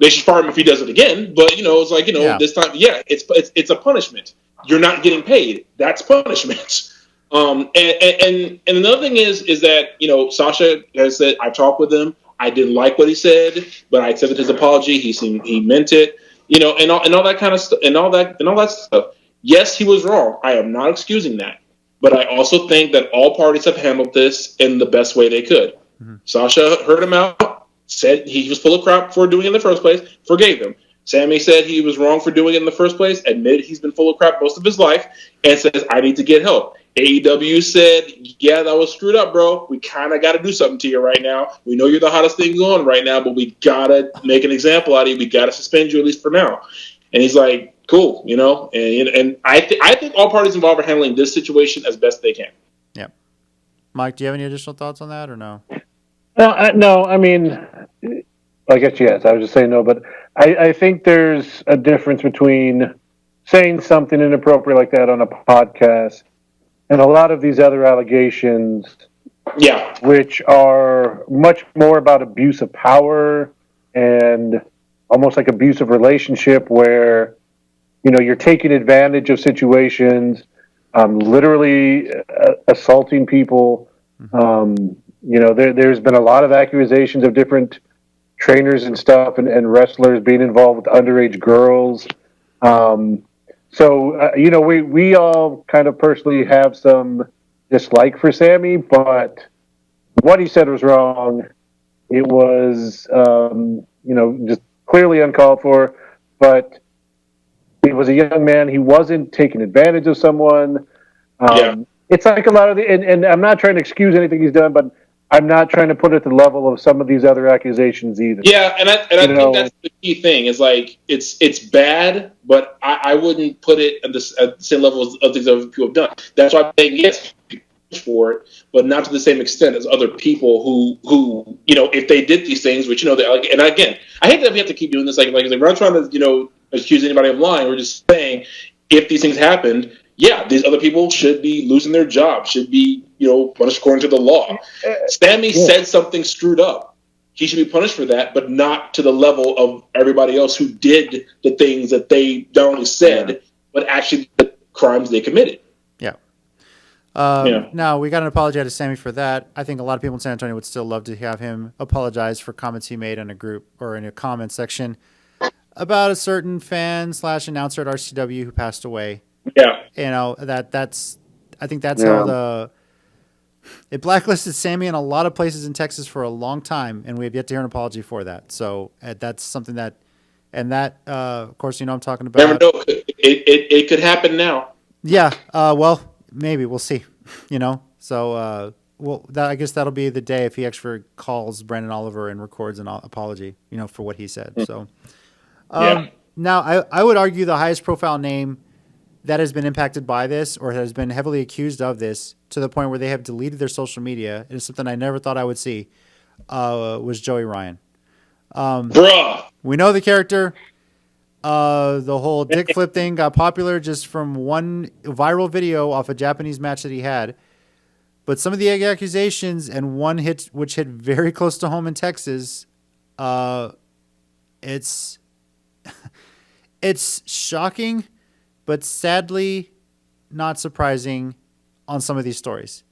Speaker 4: They should fire him if he does it again. But, it's like, this time, it's a punishment. You're not getting paid. That's punishment. And another thing is that, Sasha has said, I talked with him. I didn't like what he said, but I accepted his apology. He meant it, and all that kind of stuff, and all that stuff. Yes, he was wrong. I am not excusing that. But I also think that all parties have handled this in the best way they could. Mm-hmm. Sasha heard him out, said he was full of crap for doing it in the first place, forgave him. Sammy said he was wrong for doing it in the first place, admitted he's been full of crap most of his life, and says, I need to get help. AEW said, yeah, that was screwed up, bro. We kind of got to do something to you right now. We know you're the hottest thing going right now, but we got to make an example out of you. We got to suspend you at least for now. And he's like, cool, and I think all parties involved are handling this situation as best they can.
Speaker 2: Yeah. Mike, do you have any additional thoughts on that or no?
Speaker 3: No, I mean, I guess yes. I was just saying no, but I think there's a difference between saying something inappropriate like that on a podcast and a lot of these other allegations, which are much more about abuse of power and almost like abusive relationship where, you're taking advantage of situations, literally assaulting people. There's been a lot of accusations of different trainers and stuff and wrestlers being involved with underage girls. We all kind of personally have some dislike for Sammy, but what he said was wrong. It was, just clearly uncalled for, but he was a young man. He wasn't taking advantage of someone. It's like a lot of and I'm not trying to excuse anything he's done, but I'm not trying to put it at the level of some of these other accusations either.
Speaker 4: Yeah, and I think that's the key thing is like it's bad, but I wouldn't put it at the same level as other things other people have done. That's why I'm saying yes for it, but not to the same extent as other people who if they did these things, which and again, I hate that we have to keep doing this. Like we're not trying to accuse anybody of lying. We're just saying if these things happened. Yeah, these other people should be losing their jobs, should be, punished according to the law. Sammy said something screwed up. He should be punished for that, but not to the level of everybody else who did the things that they not only said, but actually the crimes they committed.
Speaker 2: Yeah. Now, we got an apology out of Sammy for that. I think a lot of people in San Antonio would still love to have him apologize for comments he made in a group or in a comment section about a certain fan/announcer at RCW who passed away.
Speaker 4: Yeah.
Speaker 2: I think that's how it blacklisted Sammy in a lot of places in Texas for a long time, and we have yet to hear an apology for that. So that's something of course, I'm talking about.
Speaker 4: Never know. It could happen now.
Speaker 2: Yeah. Well, maybe we'll see, So, I guess that'll be the day if he actually calls Brandon Oliver and records an apology, for what he said. So, now I would argue the highest profile name that has been impacted by this or has been heavily accused of this to the point where they have deleted their social media, and it's something I never thought I would see, was Joey Ryan.
Speaker 4: Bruh.
Speaker 2: We know the character. The whole dick flip thing got popular just from one viral video off a Japanese match that he had. But some of the accusations and one hit which hit very close to home in Texas, it's shocking, but sadly not surprising on some of these stories.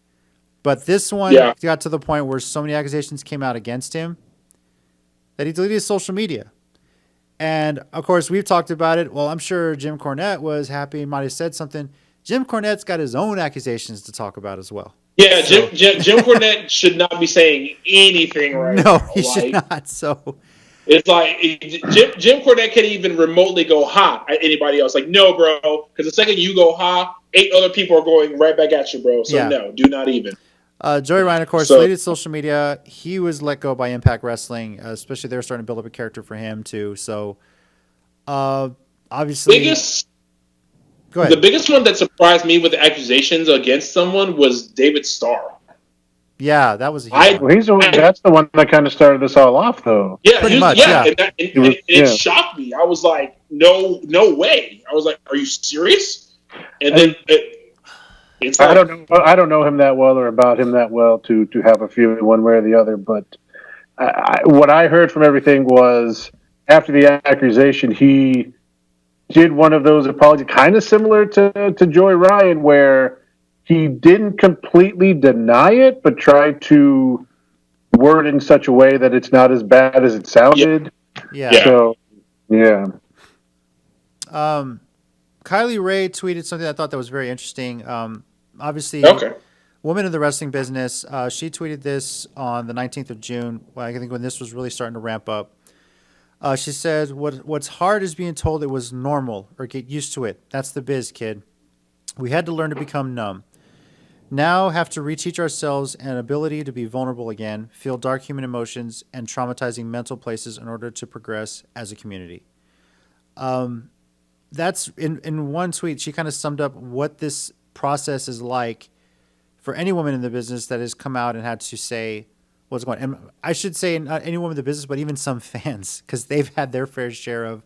Speaker 2: But this one got to the point where so many accusations came out against him that he deleted his social media. And, of course, we've talked about it. Well, I'm sure Jim Cornette was happy and might have said something. Jim Cornette's got his own accusations to talk about as well.
Speaker 4: Yeah, so, Jim Cornette should not be saying anything right now.
Speaker 2: No, he should not. So
Speaker 4: it's like Jim Cornette can't even remotely go ha at anybody else. Like, no, bro, because the second you go ha, 8 other people are going right back at you, bro. So no, do not even.
Speaker 2: Joey Ryan, of course, deleted social media. He was let go by Impact Wrestling, especially they were starting to build up a character for him too. So, obviously, go ahead.
Speaker 4: The biggest one that surprised me with the accusations against someone was David Starr.
Speaker 2: Yeah, that was a huge one.
Speaker 3: That's the one that kind of started this all off, though.
Speaker 4: Yeah,
Speaker 2: pretty much. Yeah,
Speaker 4: and it shocked me. I was like, no way. I was like, are you serious? And then it's like,
Speaker 3: I don't know him that well or about him that well to have a feeling one way or the other. But what I heard from everything was after the accusation, he did one of those apologies, kind of similar to Joey Ryan, where he didn't completely deny it, but tried to word in such a way that it's not as bad as it sounded.
Speaker 2: Yeah.
Speaker 3: So, yeah.
Speaker 2: Kylie Ray tweeted something I thought that was very interesting. Obviously, woman in the wrestling business. She tweeted this on the 19th of June. I think when this was really starting to ramp up. She said, "What's hard is being told it was normal or get used to it. That's the biz, kid. We had to learn to become numb. Now have to reteach ourselves an ability to be vulnerable again, feel dark human emotions and traumatizing mental places in order to progress as a community." That's in one tweet. She kind of summed up what this process is like for any woman in the business that has come out and had to say what's going on. And I should say not any woman in the business, but even some fans, because they've had their fair share of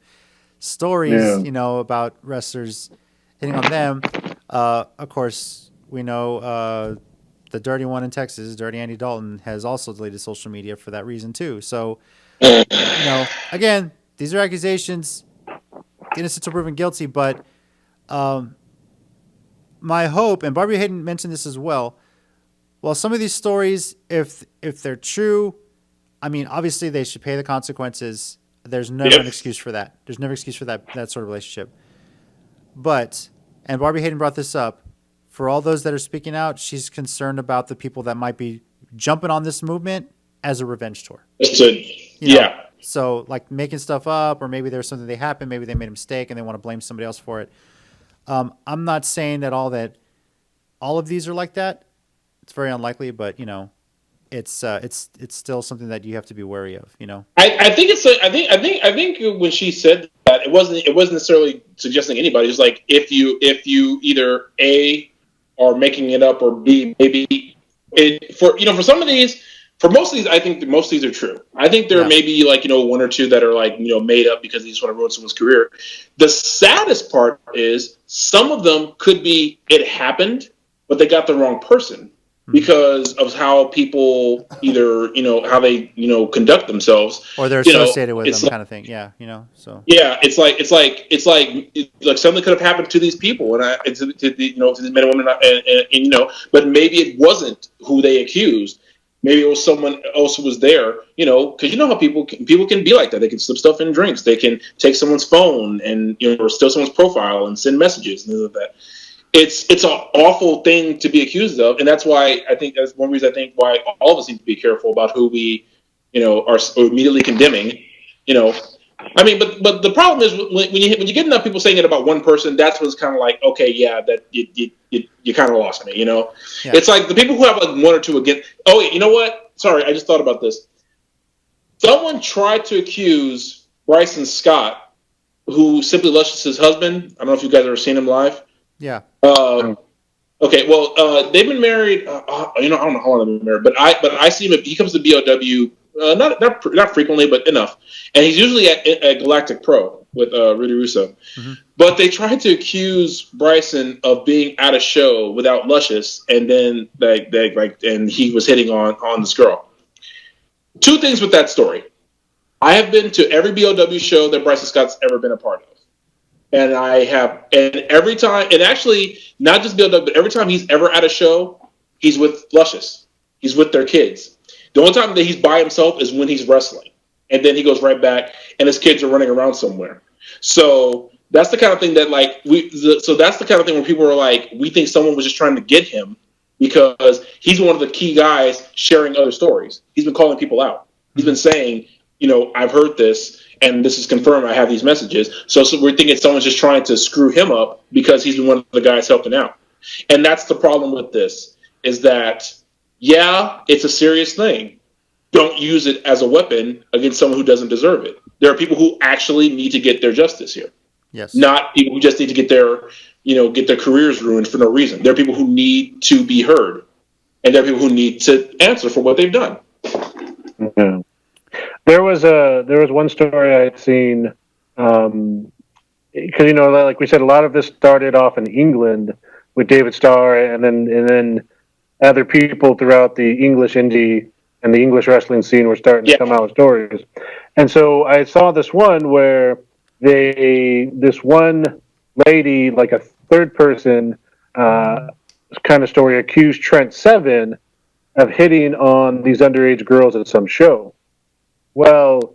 Speaker 2: stories, about wrestlers hitting on them. Of course, we know the dirty one in Texas, Dirty Andy Dalton, has also deleted social media for that reason too. So, again, these are accusations. Innocent until proven guilty, but my hope, and Barbie Hayden mentioned this as well, well, some of these stories, if they're true, I mean, obviously they should pay the consequences. There's never an excuse for that. There's never an excuse for that sort of relationship. But, and Barbie Hayden brought this up, for all those that are speaking out, she's concerned about the people that might be jumping on this movement as a revenge tour. So, like making stuff up, or maybe there's something that happened, maybe they made a mistake and they want to blame somebody else for it. I'm not saying that all of these are like that. It's very unlikely, but it's still something that you have to be wary of.
Speaker 4: I think when she said that, it wasn't necessarily suggesting anybody. It's like if you either A, are making it up, or B, maybe for some of these. For most of these, I think most of these are true. I think there may be one or two that are made up because they just want to ruin someone's career. The saddest part is some of them could be it happened, but they got the wrong person because of how people either how they conduct themselves,
Speaker 2: or they're associated with them, kind of thing. Yeah, so
Speaker 4: it's like something could have happened to these people, and to these men and women, and but maybe it wasn't who they accused. Maybe it was someone else who was there, because how people can be like that. They can slip stuff in drinks. They can take someone's phone and or steal someone's profile and send messages and things like that. It's an awful thing to be accused of, and that's why I think that's one reason I think why all of us need to be careful about who we, are immediately condemning. I mean, but the problem is when you get enough people saying it about one person, that's when it's kind of like, okay, yeah, that you kind of lost me, Yeah. It's like the people who have one or two again. Oh, wait, you know what? Sorry, I just thought about this. Someone tried to accuse Bryson Scott, who Simply Luscious's husband. I don't know if you guys have ever seen him live.
Speaker 2: Yeah.
Speaker 4: Okay, well, they've been married. I don't know how long they've been married, but I see him. He comes to BOW. Not frequently, but enough. And he's usually at Galactic Pro with Rudy Russo. Mm-hmm. But they tried to accuse Bryson of being at a show without Luscious, and then and he was hitting on this girl. Two things with that story. I have been to every BOW show that Bryson Scott's ever been a part of. And every time, and actually not just BOW, but every time he's ever at a show, he's with Luscious. He's with their kids. The only time that he's by himself is when he's wrestling. and then he goes right back, and his kids are running around somewhere. So that's the kind of thing that so that's the kind of thing where people are like, we think someone was just trying to get him because he's one of the key guys sharing other stories. He's been calling people out. He's been saying, I've heard this, and this is confirmed. I have these messages. So we're thinking someone's just trying to screw him up because he's been one of the guys helping out. And that's the problem with this, is that, yeah, it's a serious thing. Don't use it as a weapon against someone who doesn't deserve it. There are people who actually need to get their justice here.
Speaker 2: Yes.
Speaker 4: Not people who just need to get their careers ruined for no reason. There are people who need to be heard, and there are people who need to answer for what they've done.
Speaker 3: Yeah. There was one story I had seen, because like we said, a lot of this started off in England with David Starr, and then other people throughout the English indie and the English wrestling scene were starting to come out with stories. And so I saw this one where this one lady, like a third person kind of story, accused Trent Seven of hitting on these underage girls at some show. Well,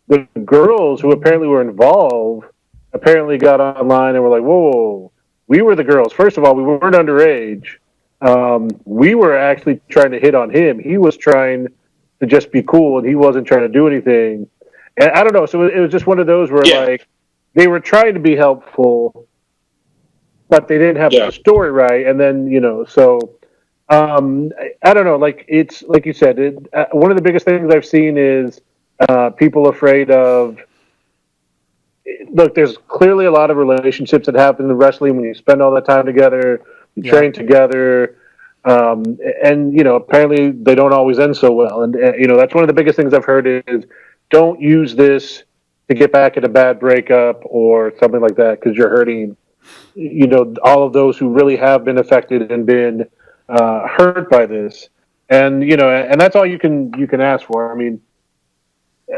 Speaker 3: the girls who apparently were involved apparently got online and were like, whoa, we were the girls. First of all, we weren't underage. We were actually trying to hit on him. He was trying to just be cool, and he wasn't trying to do anything. And I don't know. So it was just one of those where, like, they were trying to be helpful, but they didn't have the story right. And then, so I don't know. Like, it's like you said, one of the biggest things I've seen is people afraid of. Look, there's clearly a lot of relationships that happen in wrestling when you spend all that time together, you train together, and apparently they don't always end so well. And that's one of the biggest things I've heard is don't use this to get back at a bad breakup or something like that, because you're hurting all of those who really have been affected and been hurt by this. And and that's all you can ask for. I mean,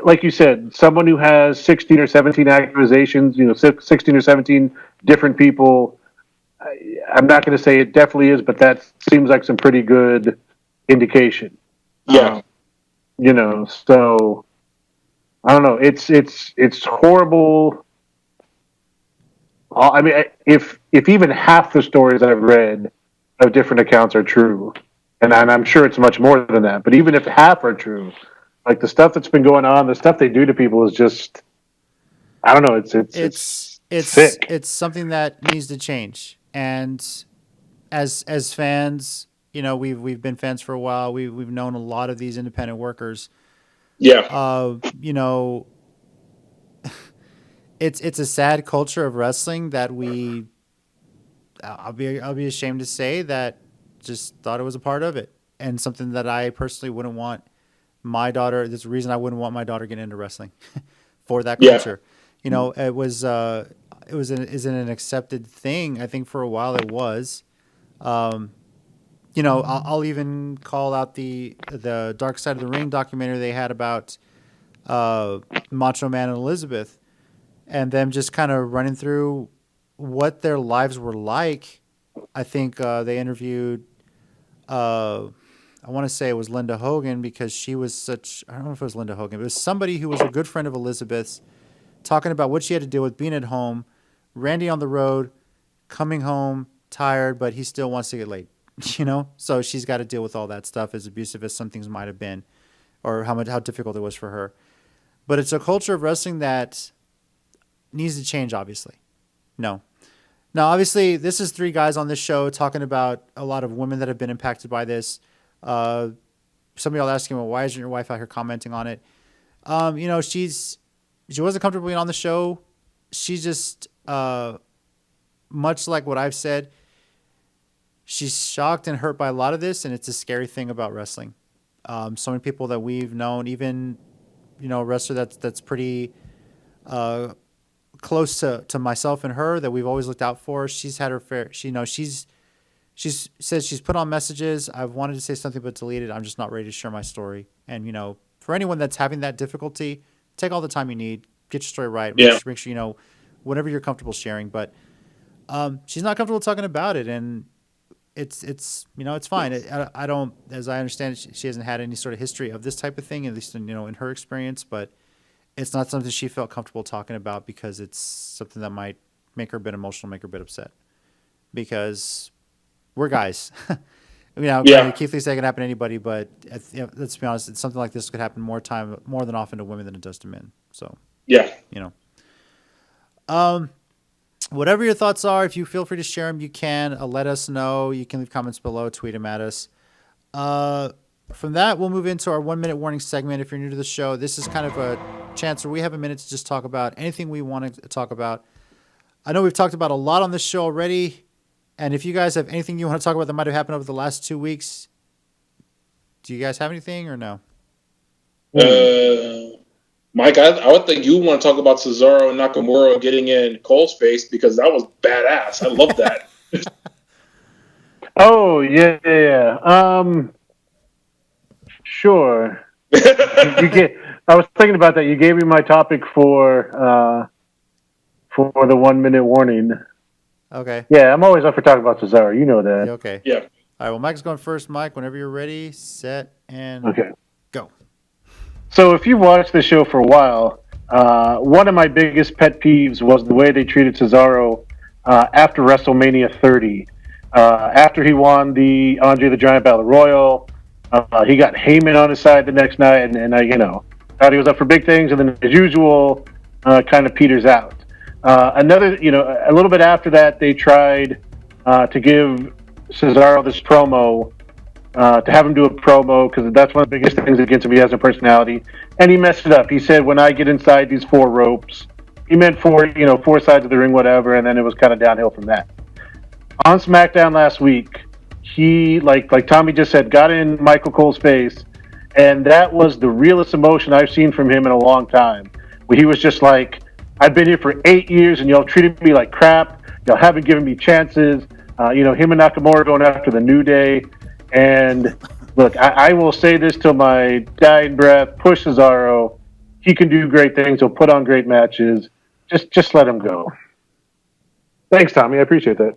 Speaker 3: like you said, someone who has 16 or 17 accusations, 16 or 17 different people, I'm not going to say it definitely is, but that seems like some pretty good indication.
Speaker 4: Yeah.
Speaker 3: So I don't know. It's horrible. I mean, if even half the stories I've read of different accounts are true, and I'm sure it's much more than that, but even if half are true, like the stuff that's been going on, the stuff they do to people is just, I don't know. It's sick.
Speaker 2: It's something that needs to change. And as fans, we've been fans for a while. We've known a lot of these independent workers.
Speaker 4: Yeah.
Speaker 2: It's a sad culture of wrestling that I'll be ashamed to say that just thought it was a part of it, and something that I personally wouldn't want my daughter. There's a reason I wouldn't want my daughter getting into wrestling for that culture. Isn't an accepted thing. I think for a while it was. I'll even call out the Dark Side of the Ring documentary they had about Macho Man and Elizabeth, and them just kind of running through what their lives were like. I think they interviewed, I want to say it was Linda Hogan, because she was I don't know if it was Linda Hogan, but it was somebody who was a good friend of Elizabeth's, talking about what she had to deal with being at home, Randy on the road, coming home tired, but he still wants to get laid, So she's got to deal with all that stuff, as abusive as some things might have been, or how difficult it was for her. But it's a culture of wrestling that needs to change, obviously. No. Now, obviously, this is three guys on this show talking about a lot of women that have been impacted by this. Some of y'all asking, well, why isn't your wife out here commenting on it? She wasn't comfortable being on the show. She's just, much like what I've said, she's shocked and hurt by a lot of this, and it's a scary thing about wrestling. So many people that we've known, even, a wrestler that's pretty close to myself and her, that we've always looked out for. She's had her fair. She's says she's put on messages. I've wanted to say something but deleted. I'm just not ready to share my story. And for anyone that's having that difficulty, take all the time you need. Get your story right. Make sure whatever you're comfortable sharing. But she's not comfortable talking about it, and it's fine. I don't, as I understand it, she hasn't had any sort of history of this type of thing, at least in her experience. But it's not something she felt comfortable talking about because it's something that might make her a bit emotional, make her a bit upset. Because we're guys. Keith Lee said it can happen to anybody, but let's be honest, it's something like this could happen more than often to women than it does to men. So whatever your thoughts are, if you feel free to share them, you can. Let us know. You can leave comments below, tweet them at us. From that, we'll move into our 1 minute warning segment. If you're new to the show, this is kind of a chance where we have a minute to just talk about anything we want to talk about. I know we've talked about a lot on this show already. And if you guys have anything you want to talk about that might have happened over the last 2 weeks, do you guys have anything or no?
Speaker 4: Mike, I would think you want to talk about Cesaro and Nakamura getting in Cole's face because that was badass. I love that.
Speaker 3: Oh, yeah. Sure. I was thinking about that. You gave me my topic for the 1 minute warning.
Speaker 2: Okay.
Speaker 3: Yeah, I'm always up for talking about Cesaro. You know that.
Speaker 2: Okay.
Speaker 4: Yeah.
Speaker 2: All right. Well, Mike's going first. Mike, whenever you're ready, set and go.
Speaker 3: So if you've watched the show for a while, one of my biggest pet peeves was the way they treated Cesaro after WrestleMania 30. After he won the Andre the Giant Battle Royal, he got Heyman on his side the next night, and I thought he was up for big things, and then as usual, kind of peters out. A little bit after that, they tried to give Cesaro this promo, to have him do a promo, because that's one of the biggest things against him. He has a personality, and he messed it up. He said, "When I get inside these 4 ropes," he meant 4 sides of the ring, whatever, and then it was kind of downhill from that. On SmackDown last week, he, like Tommy just said, got in Michael Cole's face, and that was the realest emotion I've seen from him in a long time. Where he was just like, I've been here for 8 years, and y'all treated me like crap. Y'all haven't given me chances. Him and Nakamura going after the New Day. And look, I will say this till my dying breath. Push Cesaro. He can do great things. He'll put on great matches. Just let him go. Thanks, Tommy. I appreciate that.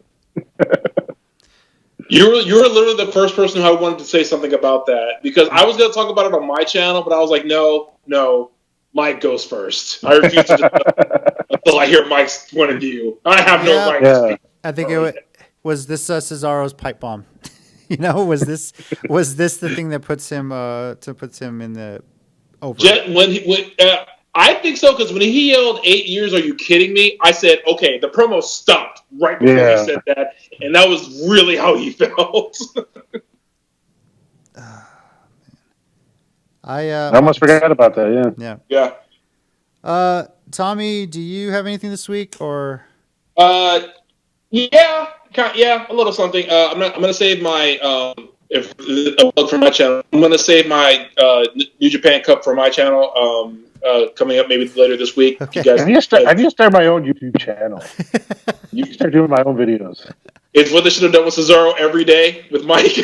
Speaker 4: You were literally the first person who I wanted to say something about that, because I was going to talk about it on my channel, but I was like, no, Mike goes first. I refuse to until I hear Mike's point of view. I have no right to speak.
Speaker 2: I think was this Cesaro's pipe bomb. Was this the thing that puts him in the over? I think so, because when he yelled 8 years, are you kidding me? I said, okay, the promo stopped right before he said that, and that was really how he felt.
Speaker 3: I almost forgot about that.
Speaker 4: Yeah.
Speaker 2: Tommy, do you have anything this week or?
Speaker 4: A little something. I'm gonna save my for my channel. I'm gonna save my New Japan Cup for my channel. Coming up maybe later this week.
Speaker 2: Okay.
Speaker 3: I need to start my own YouTube channel. You can start doing my own videos.
Speaker 4: It's what they should have done with Cesaro every day with Mike.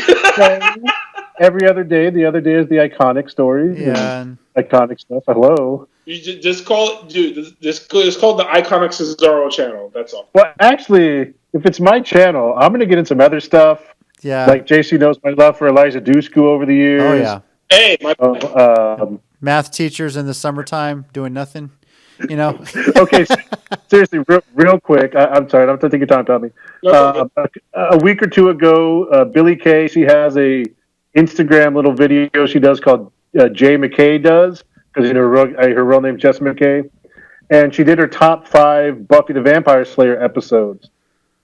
Speaker 3: Every other day. The other day is the iconic stories.
Speaker 2: Yeah.
Speaker 3: Iconic stuff. Hello.
Speaker 4: You just call it, dude. It's called the Iconic Cesaro channel. That's all.
Speaker 3: Well, actually, if it's my channel, I'm going to get in some other stuff.
Speaker 2: Yeah.
Speaker 3: Like JC knows my love for Elijah Dushku over the years.
Speaker 2: Oh yeah.
Speaker 4: Hey,
Speaker 2: math teachers in the summertime doing nothing.
Speaker 3: Okay, seriously, real quick. I'm sorry, I'm taking your time, Tommy. A week or two ago, Billie Kay, she has a Instagram little video she does called Jay McKay Does, because her real name's Jess McKay, and she did her top 5 Buffy the Vampire Slayer episodes.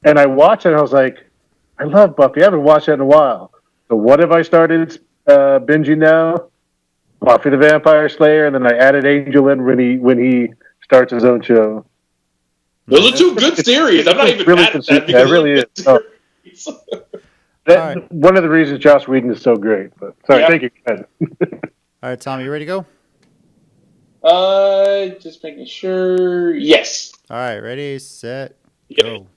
Speaker 3: And I watched it, and I was like, I love Buffy. I haven't watched that in a while. So what have I started binging now? Buffy the Vampire Slayer, and then I added Angel in when he starts his own show.
Speaker 4: Those are 2 good series. I'm not even
Speaker 3: really
Speaker 4: mad at that.
Speaker 3: Yeah, it really is. One of the reasons Joss Whedon is so great. But sorry, thank you.
Speaker 2: All right, Tommy, you ready to
Speaker 4: go? Just making sure. Yes.
Speaker 2: All right, ready, set, go.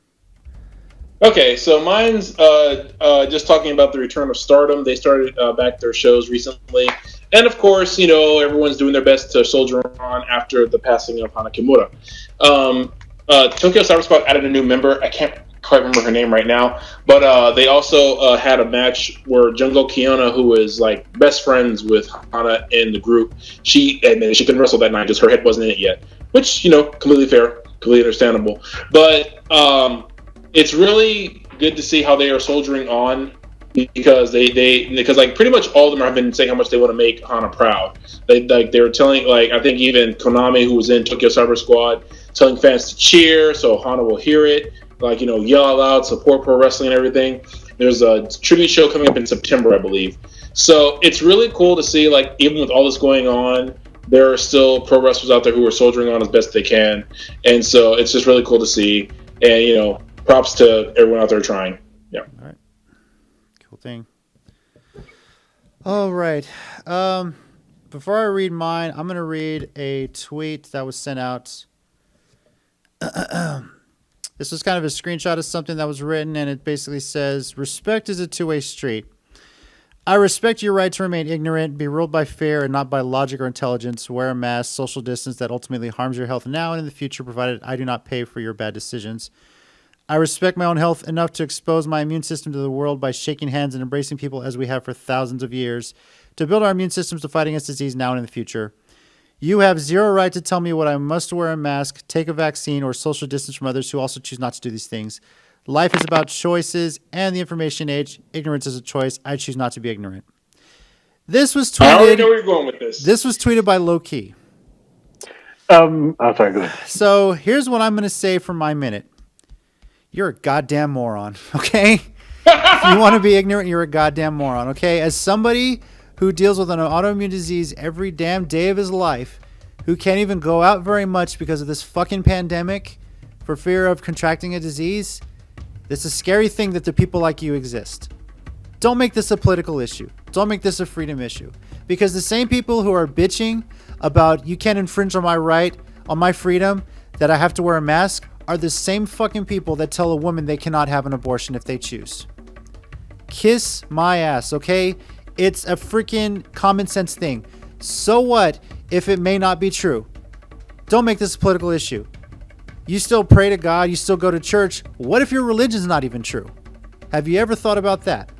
Speaker 4: Okay, so mine's just talking about the return of Stardom. They started back their shows recently. And of course, everyone's doing their best to soldier on after the passing of Hana Kimura. Tokyo Cyber Squad added a new member. I can't quite remember her name right now, but they also had a match where Jungle Kiona, who is like best friends with Hana in the group, she admitted she couldn't wrestle that night, just her head wasn't in it yet, which, completely fair, completely understandable. But it's really good to see how they are soldiering on, because because like pretty much all of them have been saying how much they want to make Hana proud. They were telling, like, I think even Konami, who was in Tokyo Cyber Squad, telling fans to cheer so Hana will hear it, like, yell out, support pro wrestling and everything. There's a tribute show coming up in September, I believe. So it's really cool to see, like, even with all this going on, there are still pro wrestlers out there who are soldiering on as best they can. And so it's just really cool to see. And, props to everyone out there trying. Yeah.
Speaker 2: All right. Cool thing. All right. Before I read mine, I'm going to read a tweet that was sent out. This was kind of a screenshot of something that was written, and it basically says, "Respect is a two-way street. I respect your right to remain ignorant, be ruled by fear and not by logic or intelligence, wear a mask, social distance that ultimately harms your health now and in the future, provided I do not pay for your bad decisions. I respect my own health enough to expose my immune system to the world by shaking hands and embracing people as we have for thousands of years, to build our immune systems to fight against disease now and in the future. You have zero right to tell me what I must wear a mask, take a vaccine, or social distance from others who also choose not to do these things. Life is about choices and the information age. Ignorance is a choice. I choose not to be ignorant." This was tweeted.
Speaker 4: I already know where you're going with this.
Speaker 2: This was tweeted by Low Key.
Speaker 3: I'm sorry, go ahead.
Speaker 2: So here's what I'm going to say for my minute. You're a goddamn moron, okay? If you want to be ignorant, you're a goddamn moron, okay? As somebody who deals with an autoimmune disease every damn day of his life, who can't even go out very much because of this fucking pandemic for fear of contracting a disease, it's a scary thing that the people like you exist. Don't make this a political issue. Don't make this a freedom issue. Because the same people who are bitching about you can't infringe on my right, on my freedom, that I have to wear a mask, are the same fucking people that tell a woman they cannot have an abortion if they choose. Kiss my ass, okay? It's a freaking common sense thing. So what if it may not be true? Don't make this a political issue. You still pray to God, you still go to church. What if your religion's not even true? Have you ever thought about that?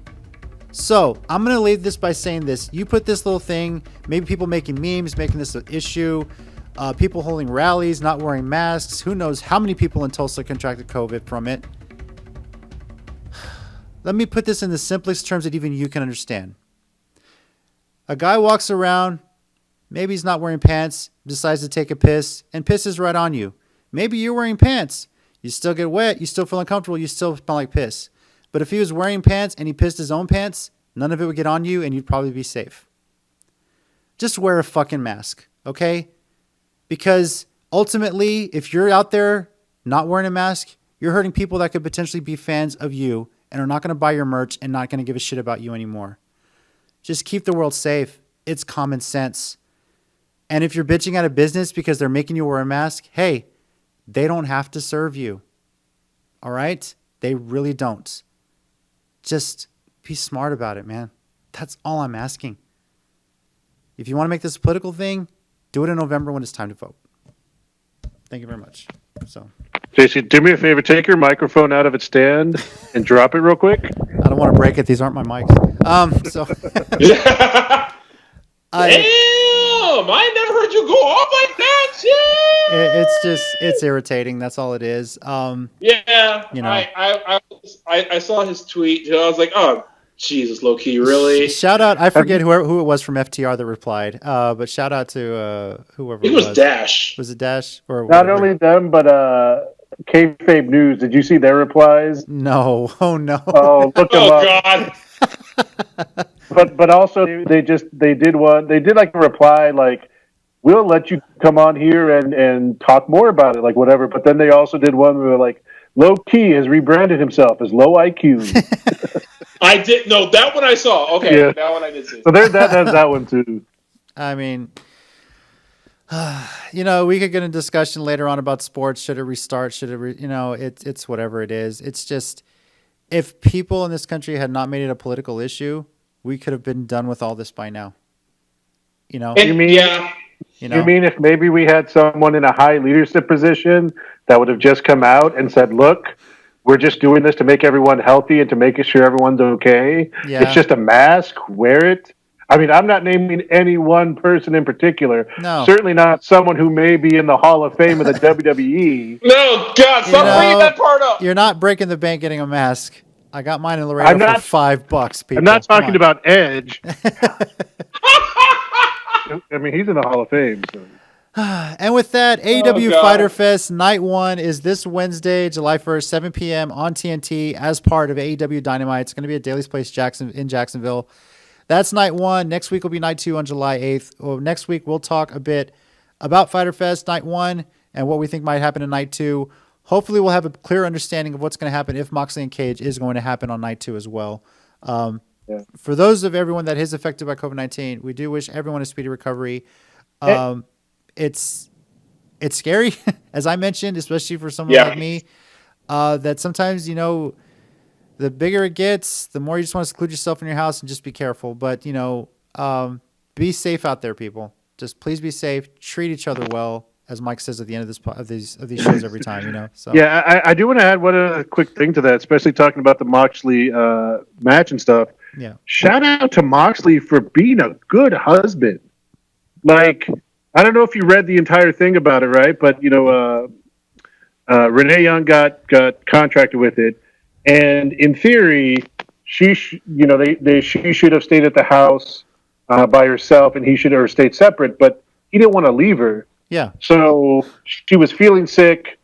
Speaker 2: So, I'm going to leave this by saying this. You put this little thing, maybe people making memes, making this an issue, people holding rallies, not wearing masks. Who knows how many people in Tulsa contracted COVID from it. Let me put this in the simplest terms that even you can understand. A guy walks around, maybe he's not wearing pants, decides to take a piss, and pisses right on you. Maybe you're wearing pants. You still get wet, you still feel uncomfortable, you still smell like piss. But if he was wearing pants and he pissed his own pants, none of it would get on you and you'd probably be safe. Just wear a fucking mask, okay? Because ultimately, if you're out there not wearing a mask, you're hurting people that could potentially be fans of you and are not going to buy your merch and not going to give a shit about you anymore. Just keep the world safe. It's common sense. And if you're bitching at a business because they're making you wear a mask, hey, they don't have to serve you. All right? They really don't. Just be smart about it, man. That's all I'm asking. If you want to make this a political thing, do it in November when it's time to vote. Thank you very much. So,
Speaker 3: JC, do me a favor. Take your microphone out of its stand and drop it real quick.
Speaker 2: I don't want to break it. These aren't my mics.
Speaker 4: Damn! I never heard you go off like that. Shit!
Speaker 2: It's irritating. That's all it is.
Speaker 4: Yeah.
Speaker 2: You know.
Speaker 4: I saw his tweet. I was like, oh, Jesus, low key, really?
Speaker 2: Shout out. I forget who it was from FTR that replied. But shout out to whoever.
Speaker 4: It was Dash.
Speaker 2: Was it Dash or
Speaker 3: not
Speaker 2: whatever?
Speaker 3: only them, but Kayfabe News? Did you see their replies?
Speaker 2: No. Oh no.
Speaker 3: Oh, look them up.
Speaker 4: God.
Speaker 3: But also they did like a reply like, we'll let you come on here and talk more about it, like whatever. But then they also did one where like, Low Key has rebranded himself as Low IQ.
Speaker 4: I did no that one I saw. Okay,
Speaker 3: Yeah.
Speaker 4: that one I did see.
Speaker 3: So there's that one too.
Speaker 2: I mean, we could get a discussion later on about sports. Should it restart? Should it? It's whatever it is. It's just, if people in this country had not made it a political issue, we could have been done with all this by now.
Speaker 3: You mean if maybe we had someone in a high leadership position that would have just come out and said, look, we're just doing this to make everyone healthy and to make sure everyone's okay.
Speaker 2: Yeah.
Speaker 3: It's just a mask. Wear it. I mean, I'm not naming any one person in particular.
Speaker 2: No.
Speaker 3: Certainly not someone who may be in the Hall of Fame of the WWE.
Speaker 4: No, God, stop bringing that part up.
Speaker 2: You're not breaking the bank getting a mask. I got mine in Laredo for $5, people.
Speaker 3: I'm not talking about Edge. I mean, he's in the Hall of Fame. So.
Speaker 2: And with that, AEW Fyter Fest Night 1 is this Wednesday, July 1st, 7 p.m. on TNT as part of AEW Dynamite. It's going to be at Daly's Place in Jacksonville. That's Night 1. Next week will be Night 2 on July 8th. Well, next week we'll talk a bit about Fyter Fest Night 1 and what we think might happen in Night 2. Hopefully we'll have a clear understanding of what's going to happen if Moxley and Cage is going to happen on Night 2 as well. For those of everyone that is affected by COVID-19, we do wish everyone a speedy recovery. It's scary, as I mentioned, especially for someone like me, that sometimes, the bigger it gets, the more you just want to seclude yourself in your house and just be careful. But, be safe out there, people. Just please be safe. Treat each other well, as Mike says at the end of these shows every time, So.
Speaker 3: Yeah, I do want to add one quick thing to that, especially talking about the Moxley match and stuff.
Speaker 2: Yeah.
Speaker 3: Shout out to Moxley for being a good husband. Like, I don't know if you read the entire thing about it, right? But, Renee Young got contracted with it. And in theory, she should have stayed at the house by herself, and he should have stayed separate. But he didn't want to leave her.
Speaker 2: Yeah.
Speaker 3: So she was feeling sick.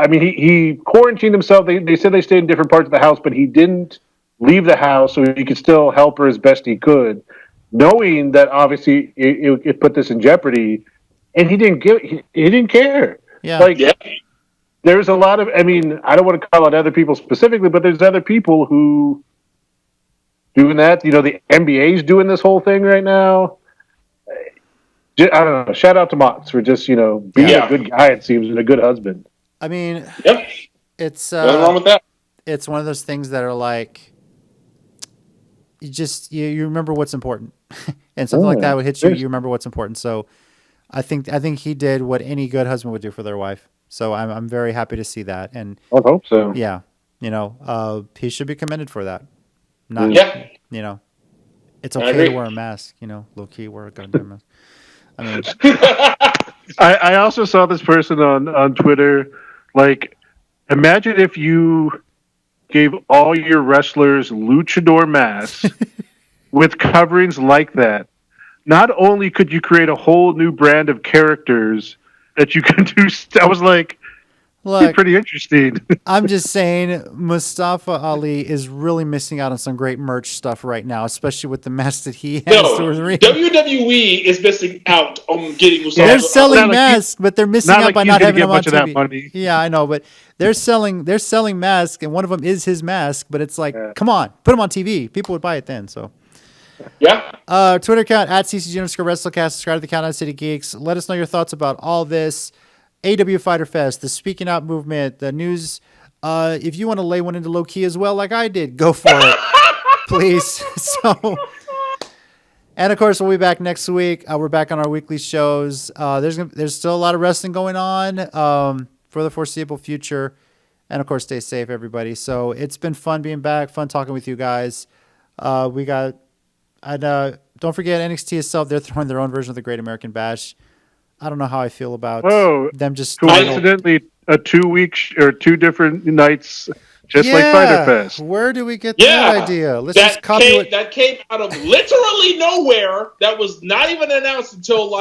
Speaker 3: He quarantined himself. They said they stayed in different parts of the house, but he didn't leave the house so he could still help her as best he could, knowing that obviously it put this in jeopardy. And he didn't care.
Speaker 2: Yeah.
Speaker 3: There's a lot of, I don't want to call out other people specifically, but there's other people who doing that. The NBA's doing this whole thing right now. I don't know. Shout out to Mox for just, being a good guy, it seems, and a good husband.
Speaker 2: It's
Speaker 4: nothing wrong with that.
Speaker 2: It's one of those things that are like, you remember what's important. And something like that would hit you, you remember what's important. So I think he did what any good husband would do for their wife. So I'm very happy to see that, and
Speaker 3: I hope so.
Speaker 2: Yeah, he should be commended for that. It's okay to wear a mask. Low key wear a goddamn mask.
Speaker 3: I also saw this person on Twitter. Like, imagine if you gave all your wrestlers luchador masks with coverings like that. Not only could you create a whole new brand of characters that you can do, I was like, look, pretty interesting.
Speaker 2: I'm just saying, Mustafa Ali is really missing out on some great merch stuff right now, especially with the mask that he has.
Speaker 4: WWE is missing out on getting Mustafa.
Speaker 2: They're selling masks, but they're missing out by not having them on TV.
Speaker 3: Of that money.
Speaker 2: Yeah, I know, but they're selling masks, and one of them is his mask. But it's like, come on, put them on TV. People would buy it then. So.
Speaker 4: Yeah.
Speaker 2: Twitter account at @CCG_WrestleCast. Subscribe to the Countdown City Geeks. Let us know your thoughts about all this. AEW Fyter Fest, the Speaking Out Movement, the news. If you want to lay one into low key as well, like I did, go for it, please. And of course, we'll be back next week. We're back on our weekly shows. There's still a lot of wrestling going on for the foreseeable future, and of course, stay safe, everybody. So it's been fun being back, fun talking with you guys. Don't forget NXT itself. They're throwing their own version of the Great American Bash. I don't know how I feel about them just
Speaker 3: coincidentally a 2 week or 2 different nights, just like Fyter Fest.
Speaker 2: Where do we get that idea? Let's just copy it.
Speaker 4: That came out of literally nowhere. That was not even announced until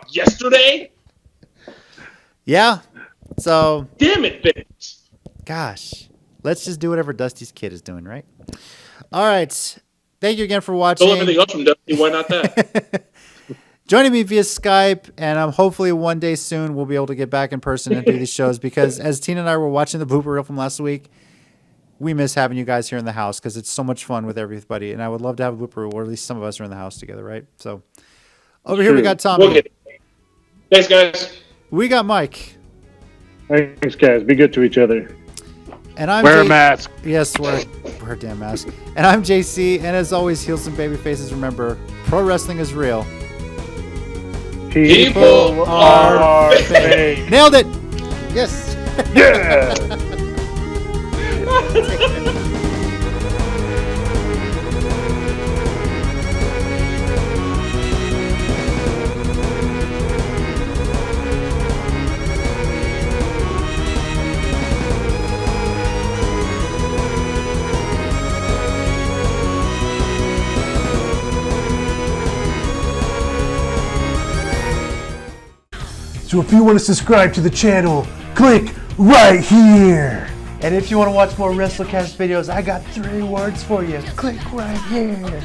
Speaker 4: yesterday?
Speaker 2: Yeah. So
Speaker 4: damn it, Vince.
Speaker 2: Gosh, let's just do whatever Dusty's kid is doing, right? All right. Thank you again for watching.
Speaker 4: Don't everything else from Dusty. Why not that?
Speaker 2: Joining me via Skype, and hopefully one day soon we'll be able to get back in person and do these shows, because as Tina and I were watching the blooper reel from last week, we miss having you guys here in the house because it's so much fun with everybody, and I would love to have a blooper reel where at least some of us are in the house together, right? So over here we got Tommy.
Speaker 4: Thanks, guys.
Speaker 2: We got Mike.
Speaker 3: Thanks, guys. Be good to each other.
Speaker 2: And I'm
Speaker 3: wear a mask.
Speaker 2: Yes, wear a damn mask. And I'm JC, and as always, heal some baby faces. Remember, pro wrestling is real.
Speaker 3: People are fake.
Speaker 2: Nailed it. Yes.
Speaker 3: Yeah.
Speaker 5: So if you want to subscribe to the channel, click right here.
Speaker 2: And if you want to watch more WrestleCast videos, I got 3 words for you. Click right here.